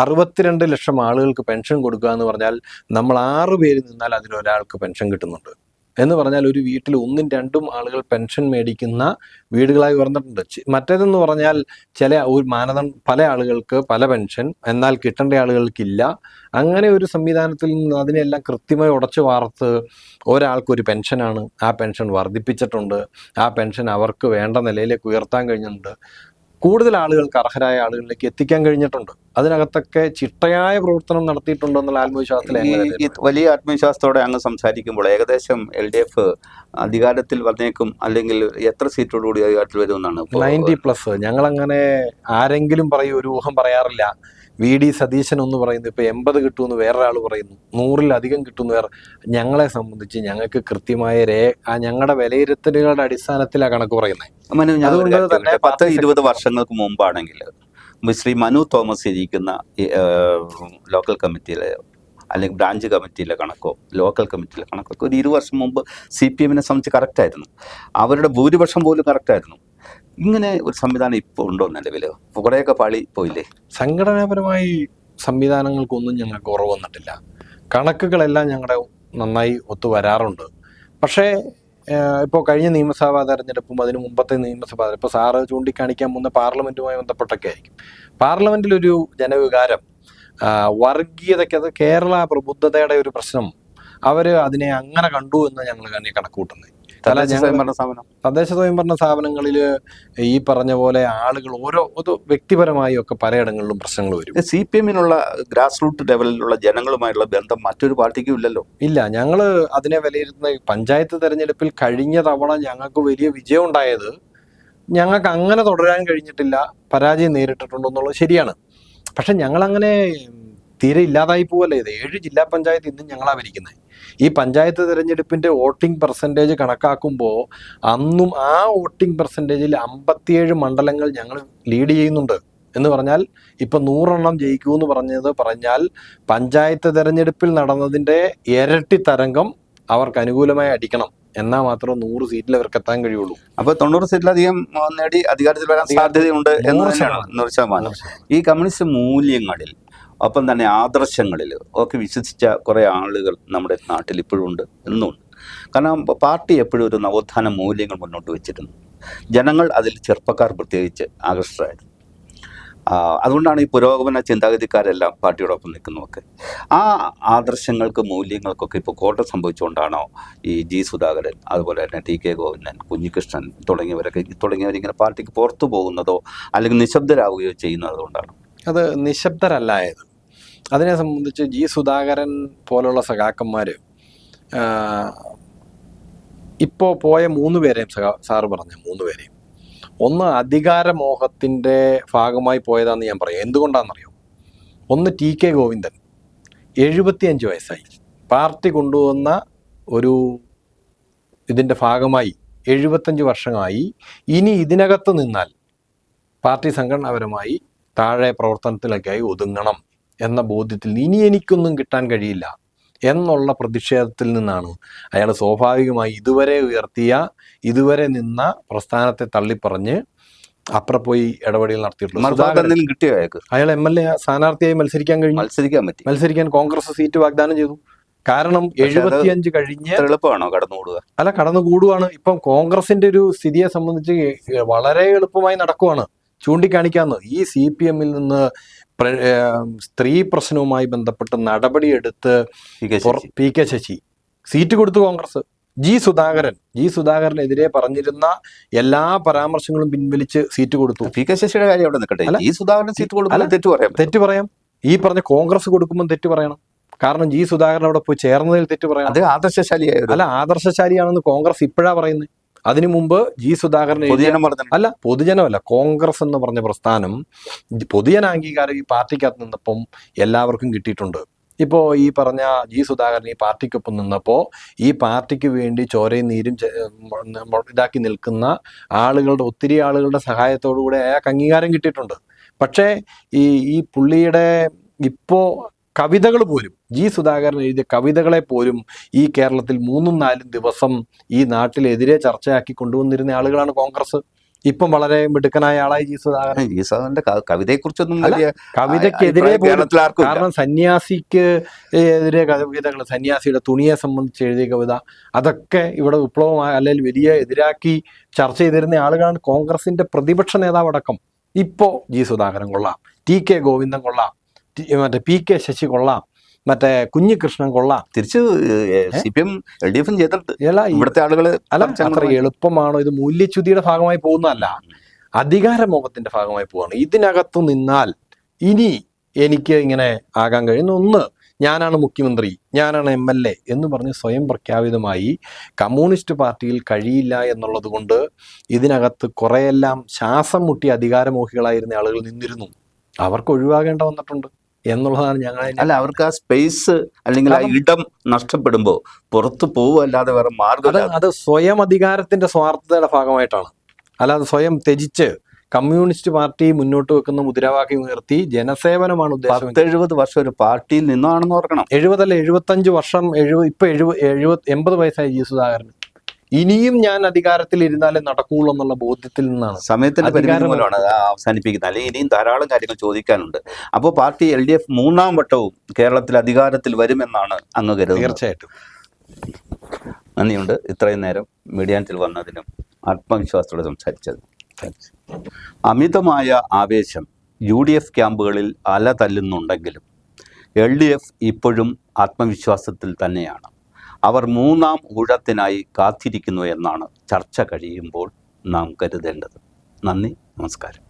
62 ലക്ഷം ആളുകൾക്ക് പെൻഷൻ കൊടുക്കുക എന്ന് പറഞ്ഞാൽ നമ്മൾ 6 പേര് നിന്നാൽ അതിലൊരാൾക്ക് പെൻഷൻ കിട്ടുന്നുണ്ട് എന്ന് പറഞ്ഞാൽ ഒരു വീട്ടിൽ 1-2 ആളുകൾ പെൻഷൻ മേടിക്കുന്ന വീടുകളായി ഉയർന്നിട്ടുണ്ട്. മറ്റേതെന്ന് പറഞ്ഞാൽ ചില ഒരു മാനദണ്ഡം, പല ആളുകൾക്ക് പല പെൻഷൻ, എന്നാൽ കിട്ടേണ്ട ആളുകൾക്കില്ല. അങ്ങനെ ഒരു സംവിധാനത്തിൽ നിന്ന് അതിനെല്ലാം കൃത്യമായി ഉടച്ചു വാർത്ത് ഒരാൾക്കൊരു പെൻഷനാണ്, ആ പെൻഷൻ വർദ്ധിപ്പിച്ചിട്ടുണ്ട്, ആ പെൻഷൻ അവർക്ക് വേണ്ട നിലയിലേക്ക് ഉയർത്താൻ കഴിഞ്ഞിട്ടുണ്ട്, കൂടുതൽ ആളുകൾക്ക്, അർഹരായ ആളുകളിലേക്ക് എത്തിക്കാൻ കഴിഞ്ഞിട്ടുണ്ട്. അതിനകത്തൊക്കെ ചിട്ടയായ പ്രവർത്തനം നടത്തിയിട്ടുണ്ടോ എന്നുള്ള ആത്മവിശ്വാസത്തിൽ വലിയ ആത്മവിശ്വാസത്തോടെ അങ്ങ് സംസാരിക്കുമ്പോൾ ഏകദേശം LDF അധികാരത്തിൽ വന്നേക്കും, അല്ലെങ്കിൽ എത്ര സീറ്റോടുകൂടി അധികാരത്തിൽ വരുമെന്നാണ്? 90+. ഞങ്ങളങ്ങനെ ആരെങ്കിലും പറയും, ഒരു ഊഹം പറയാറില്ല. VD സതീശൻ ഒന്ന് പറയുന്നു, ഇപ്പൊ 80 കിട്ടുമെന്ന് വേറൊരാൾ പറയുന്നു, 100-ലധികം കിട്ടുമെന്ന് വേറെ. ഞങ്ങളെ സംബന്ധിച്ച് ഞങ്ങൾക്ക് കൃത്യമായ ഞങ്ങളുടെ വിലയിരുത്തലുകളുടെ അടിസ്ഥാനത്തിലാണ് കണക്ക് പറയുന്നത്. അതുകൊണ്ട് തന്നെ 10-20 വർഷങ്ങൾക്ക് മുമ്പാണെങ്കിൽ ശ്രീ മനു തോമസ് ഇരിക്കുന്ന ലോക്കൽ കമ്മിറ്റിയിലെ അല്ലെങ്കിൽ ബ്രാഞ്ച് കമ്മിറ്റിയിലെ കണക്കോ ലോക്കൽ കമ്മിറ്റിയിലെ കണക്കൊക്കെ ഒരു 20 വർഷം മുമ്പ് CPM-നെ സംബന്ധിച്ച് കറക്റ്റായിരുന്നു. അവരുടെ ഭൂരിപക്ഷം പോലും കറക്റ്റായിരുന്നു. ഇങ്ങനെ ഒരു സംവിധാനം ഇപ്പോൾ ഉണ്ടോ നിലവിൽ? കുറേയൊക്കെ പാളി പോയില്ലേ? സംഘടനാപരമായി സംവിധാനങ്ങൾക്കൊന്നും ഞങ്ങൾക്ക് കുറവ് വന്നിട്ടില്ല. കണക്കുകളെല്ലാം ഞങ്ങളുടെ നന്നായി ഒത്തു വരാറുണ്ട്. പക്ഷേ ഇപ്പോൾ കഴിഞ്ഞ നിയമസഭാ തെരഞ്ഞെടുപ്പും അതിന് മുമ്പത്തെ നിയമസഭാ, ഇപ്പോൾ സാറ് ചൂണ്ടിക്കാണിക്കാൻ പോകുന്ന പാർലമെന്റുമായി ബന്ധപ്പെട്ടൊക്കെ ആയിരിക്കും. പാർലമെന്റിലൊരു ജനവികാരം, വർഗീയതയ്ക്ക്, അത് കേരള പ്രബുദ്ധതയുടെ ഒരു പ്രശ്നം, അവര് അതിനെ അങ്ങനെ കണ്ടു എന്ന് ഞങ്ങൾ തന്നെ കണക്ക് കൂട്ടുന്നത്. തദ്ദേശ സ്വയംഭരണ സ്ഥാപനങ്ങളിൽ ഈ പറഞ്ഞ പോലെ ആളുകൾ ഓരോ വ്യക്തിപരമായി ഒക്കെ പലയിടങ്ങളിലും പ്രശ്നങ്ങൾ വരും. CPM-നുള്ള ഗ്രാസ് റൂട്ട് ലെവലിലുള്ള ജനങ്ങളുമായുള്ള ബന്ധം മറ്റൊരു പാർട്ടിക്കും ഇല്ലല്ലോ. ഇല്ല, ഞങ്ങൾ അതിനെ വിലയിരുത്തുന്ന പഞ്ചായത്ത് തെരഞ്ഞെടുപ്പിൽ കഴിഞ്ഞ തവണ ഞങ്ങൾക്ക് വലിയ വിജയം ഉണ്ടായത്, ഞങ്ങൾക്ക് അങ്ങനെ തുടരാൻ കഴിഞ്ഞിട്ടില്ല, പരാജയം നേരിട്ടിട്ടുണ്ടോ എന്നുള്ളത് ശരിയാണ്. പക്ഷെ ഞങ്ങളങ്ങനെ തീരെ ഇല്ലാതായി പോവല്ലേ. ഇത് 7 ജില്ലാ പഞ്ചായത്ത് ഇന്നും ഞങ്ങളാ ഭരിക്കുന്നത്. ഈ പഞ്ചായത്ത് തിരഞ്ഞെടുപ്പിന്റെ വോട്ടിംഗ് പെർസെൻറ്റേജ് കണക്കാക്കുമ്പോൾ അന്നും ആ വോട്ടിംഗ് പെർസെൻറ്റേജിൽ 57 മണ്ഡലങ്ങൾ ഞങ്ങൾ ലീഡ് ചെയ്യുന്നുണ്ട്. എന്ന് പറഞ്ഞാൽ ഇപ്പം 100 എണ്ണം ജയിക്കൂ എന്ന് പറഞ്ഞാൽ പഞ്ചായത്ത് തെരഞ്ഞെടുപ്പിൽ നടന്നതിൻ്റെ ഇരട്ടി തരംഗം അവർക്ക് അനുകൂലമായി അടിക്കണം, എന്നാൽ മാത്രം 100 സീറ്റിൽ അവർക്ക് എത്താൻ കഴിയുള്ളൂ. അപ്പോൾ 90 സീറ്റിലധികം നേടി അധികാരത്തിൽ വരാൻ സാധ്യതയുണ്ട് എന്ന് 100%. ഈ കമ്മ്യൂണിസ്റ്റ് മൂല്യങ്ങളിൽ ഒപ്പം തന്നെ ആദർശങ്ങളിൽ ഒക്കെ വിശ്വസിച്ച കുറേ ആളുകൾ നമ്മുടെ നാട്ടിൽ ഇപ്പോഴും ഉണ്ട്, എന്നുമുണ്ട്. കാരണം പാർട്ടി എപ്പോഴും ഒരു നവോത്ഥാന മൂല്യങ്ങൾ മുന്നോട്ട് വെച്ചിരുന്നു. ജനങ്ങൾ അതിൽ, ചെറുപ്പക്കാർ പ്രത്യേകിച്ച് ആകർഷകരായിരുന്നു. അതുകൊണ്ടാണ് ഈ പുരോഗമന ചിന്താഗതിക്കാരെല്ലാം പാർട്ടിയോടൊപ്പം നിൽക്കുന്നതൊക്കെ. ആ ആദർശങ്ങൾക്ക്, മൂല്യങ്ങൾക്കൊക്കെ ഇപ്പോൾ കോട്ടം സംഭവിച്ചുകൊണ്ടാണോ ഈ G. സുധാകരൻ, അതുപോലെ തന്നെ TK ഗോവിന്ദൻ, കുഞ്ഞികൃഷ്ണൻ തുടങ്ങിയവരിങ്ങനെ പാർട്ടിക്ക് പുറത്തു പോകുന്നതോ അല്ലെങ്കിൽ നിശബ്ദരാകുകയോ ചെയ്യുന്നത് കൊണ്ടാണ്? അത് നിശബ്ദരല്ലായത്. അതിനെ സംബന്ധിച്ച് G. സുധാകരൻ പോലുള്ള സഖാക്കന്മാർ ഇപ്പോൾ പോയ 3 പേരെയും സാറ് പറഞ്ഞ 3 പേരെയും, ഒന്ന് അധികാരമോഹത്തിൻ്റെ ഭാഗമായി പോയതാണെന്ന് ഞാൻ പറയാം. എന്തുകൊണ്ടാണെന്നറിയോ? ഒന്ന് TK ഗോവിന്ദൻ, 75 വയസ്സായി, പാർട്ടി കൊണ്ടുവന്ന ഒരു ഇതിൻ്റെ ഭാഗമായി 75 വർഷമായി. ഇനി ഇതിനകത്ത് നിന്നാൽ പാർട്ടി സംഘടനാപരമായി താഴെ പ്രവർത്തനത്തിലേക്കായി ഒതുങ്ങണം എന്ന ബോധ്യത്തിൽ ഇനി എനിക്കൊന്നും കിട്ടാൻ കഴിയില്ല എന്നുള്ള പ്രതിഷേധത്തിൽ നിന്നാണ് അയാൾ സ്വാഭാവികമായി ഇതുവരെ നിന്ന പ്രസ്ഥാനത്തെ തള്ളിപ്പറഞ്ഞ് അപ്പുറം പോയി ഇടപെടലുകൾ നടത്തിയിട്ടുള്ളൂ. അയാൾ MLA സ്ഥാനാർത്ഥിയായി മത്സരിക്കാൻ കോൺഗ്രസ് സീറ്റ് വാഗ്ദാനം ചെയ്തു. കാരണം 75 കഴിഞ്ഞ് എളുപ്പമാണോ കടന്നുകൂടുക? അല്ല, കടന്നുകൂടുവാണ്. ഇപ്പം കോൺഗ്രസിന്റെ ഒരു സ്ഥിതിയെ സംബന്ധിച്ച് വളരെ എളുപ്പമായി നടക്കുവാണ്. ചൂണ്ടിക്കാണിക്കാന്ന് ഈ CPM-ൽ നിന്ന് സ്ത്രീ പ്രശ്നവുമായി ബന്ധപ്പെട്ട് നടപടിയെടുത്ത് PK ശശി സീറ്റ് കൊടുത്തു കോൺഗ്രസ്. G. സുധാകരനെതിരെ പറഞ്ഞിരുന്ന എല്ലാ പരാമർശങ്ങളും പിൻവലിച്ച് സീറ്റ് കൊടുത്തു. PK ശശിയുടെ കാര്യം അവിടെ നിൽക്കട്ടെ. G. സുധാകരൻ സീറ്റ് കൊടുക്കുമ്പോൾ തെറ്റ് പറയാം. ഈ പറഞ്ഞ കോൺഗ്രസ് കൊടുക്കുമ്പോൾ തെറ്റ് പറയണം. കാരണം G. സുധാകരൻ അവിടെ പോയി ചേർന്നതിൽ തെറ്റ് പറയണം. അത് ആദർശശാലിയായിരുന്നു. അല്ല, ആദർശശാലിയാണെന്ന് കോൺഗ്രസ് ഇപ്പോഴാ പറയുന്നത്. അതിനു മുമ്പ് G. സുധാകരൻ പൊതുജനമല്ല, കോൺഗ്രസ് എന്ന് പറഞ്ഞ പ്രസ്ഥാനം പൊതുജന അംഗീകാരം ഈ പാർട്ടിക്കകത്ത് നിന്നപ്പം എല്ലാവർക്കും കിട്ടിയിട്ടുണ്ട്. ഇപ്പോൾ ഈ പറഞ്ഞ ജി സുധാകരൻ ഈ പാർട്ടിക്കൊപ്പം നിന്നപ്പോൾ ഈ പാർട്ടിക്ക് വേണ്ടി ചോരയും നീരും ഇതാക്കി നിൽക്കുന്ന ഒത്തിരി ആളുകളുടെ സഹായത്തോടു കൂടെ അയാൾക്ക് അംഗീകാരം കിട്ടിയിട്ടുണ്ട്. പക്ഷേ ഈ പുള്ളിയുടെ ഇപ്പോൾ കവിതകൾ പോലും, ജി സുധാകരൻ എഴുതിയ കവിതകളെ പോലും ഈ കേരളത്തിൽ 3-4 ദിവസം ഈ നാട്ടിലെതിരെ ചർച്ചയാക്കി കൊണ്ടുവന്നിരുന്ന ആളുകളാണ് കോൺഗ്രസ്. ഇപ്പം വളരെ മിടുക്കനായ ആളായി ജി സുധാകരൻ. ജി സുധാകരന്റെ കവിതയെ കുറിച്ചൊന്നും കവിതയ്ക്കെതിരെ കാരണം സന്യാസിക്ക് എതിരെ കവിതകൾ, സന്യാസിയുടെ തുണിയെ സംബന്ധിച്ച് എഴുതിയ കവിത, അതൊക്കെ ഇവിടെ വിപ്ലവമായ അല്ലെങ്കിൽ വലിയ എതിരാക്കി ചർച്ച ചെയ്തിരുന്ന ആളുകളാണ് കോൺഗ്രസിന്റെ പ്രതിപക്ഷ നേതാവ് അടക്കം. ഇപ്പോ ജി സുധാകരൻ കൊള്ളാം, ടി.കെ. ഗോവിന്ദൻ കൊള്ളാം, മറ്റേ പി.കെ. ശശി കൊള്ളാം, മറ്റേ കുഞ്ഞികൃഷ്ണൻ കൊള്ളാം. തിരിച്ച് CPM LDF ചെയ്തിട്ട് ഇവിടുത്തെ ആളുകള് അത്ര എളുപ്പമാണോ? ഇത് മൂല്യച്യുതിയുടെ ഭാഗമായി പോകുന്നതല്ല, അധികാരമോഹത്തിന്റെ ഭാഗമായി പോവാണ്. ഇതിനകത്ത് നിന്നാൽ ഇനി എനിക്ക് ഇങ്ങനെ ആകാൻ കഴിയുന്ന ഒന്ന്, ഞാനാണ് മുഖ്യമന്ത്രി, ഞാനാണ് MLA എന്ന് പറഞ്ഞ് സ്വയം പ്രഖ്യാപിതമായി കമ്മ്യൂണിസ്റ്റ് പാർട്ടിയിൽ കഴിയില്ല എന്നുള്ളത് കൊണ്ട് ഇതിനകത്ത് കുറെയെല്ലാം ശ്വാസം മുട്ടി അധികാരമോഹികളായിരുന്ന ആളുകൾ നിന്നിരുന്നു. അവർക്ക് ഒഴിവാകേണ്ട വന്നിട്ടുണ്ട് എന്നുള്ളതാണ് അല്ല, അവർക്ക് ആ സ്പേസ് അല്ലെങ്കിൽ ആ ഇടം നഷ്ടപ്പെടുമ്പോൾ പുറത്തു പോവല്ലാതെ വേറെ മാർഗം. അത് സ്വയം അധികാരത്തിന്റെ സ്വാർത്ഥതയുടെ ഭാഗമായിട്ടാണ്. അല്ലാതെ സ്വയം ത്യജിച്ച് കമ്മ്യൂണിസ്റ്റ് പാർട്ടി മുന്നോട്ട് വെക്കുന്ന മുദ്രാവാക്യം ഉയർത്തി ജനസേവനമാണ് ഉദ്ദേശം. 70 വർഷം ഒരു പാർട്ടിയിൽ നിന്നാണെന്ന് ഓർക്കണം. 70 അല്ല 75 വർഷം. ഇപ്പൊ 80 വയസ്സായി ജി സുധാകരൻ. ഇനിയും ഞാൻ അധികാരത്തിൽ ഇരുന്നാലേ നടക്കുള്ളൂ എന്നുള്ള ബോധ്യത്തിൽ നിന്നാണ്. സമയത്തിന്റെ പരിമിതി മൂലമാണ് അവസാനിപ്പിക്കുന്നത്. അല്ലെങ്കിൽ ഇനിയും ധാരാളം കാര്യങ്ങൾ ചോദിക്കാനുണ്ട്. അപ്പോൾ പാർട്ടി LDF 3-ാം വട്ടവും കേരളത്തിൽ അധികാരത്തിൽ വരുമെന്നാണ് അങ്ങ് കരുതുന്നത്? തീർച്ചയായിട്ടും. നന്ദിയുണ്ട് ഇത്രയും നേരം മീഡിയാനിൽ വന്നതിനും ആത്മവിശ്വാസത്തോടെ സംസാരിച്ചത്. അമിതമായ ആവേശം UDF ക്യാമ്പുകളിൽ അല തല്ലുന്നുണ്ടെങ്കിലും LDF ഇപ്പോഴും ആത്മവിശ്വാസത്തിൽ തന്നെയാണ്. അവർ 3-ാം ഊഴത്തിനായി കാത്തിരിക്കുന്നു എന്നാണ് ചർച്ച കഴിയുമ്പോൾ നാം കരുതേണ്ടത്. നന്ദി, നമസ്കാരം.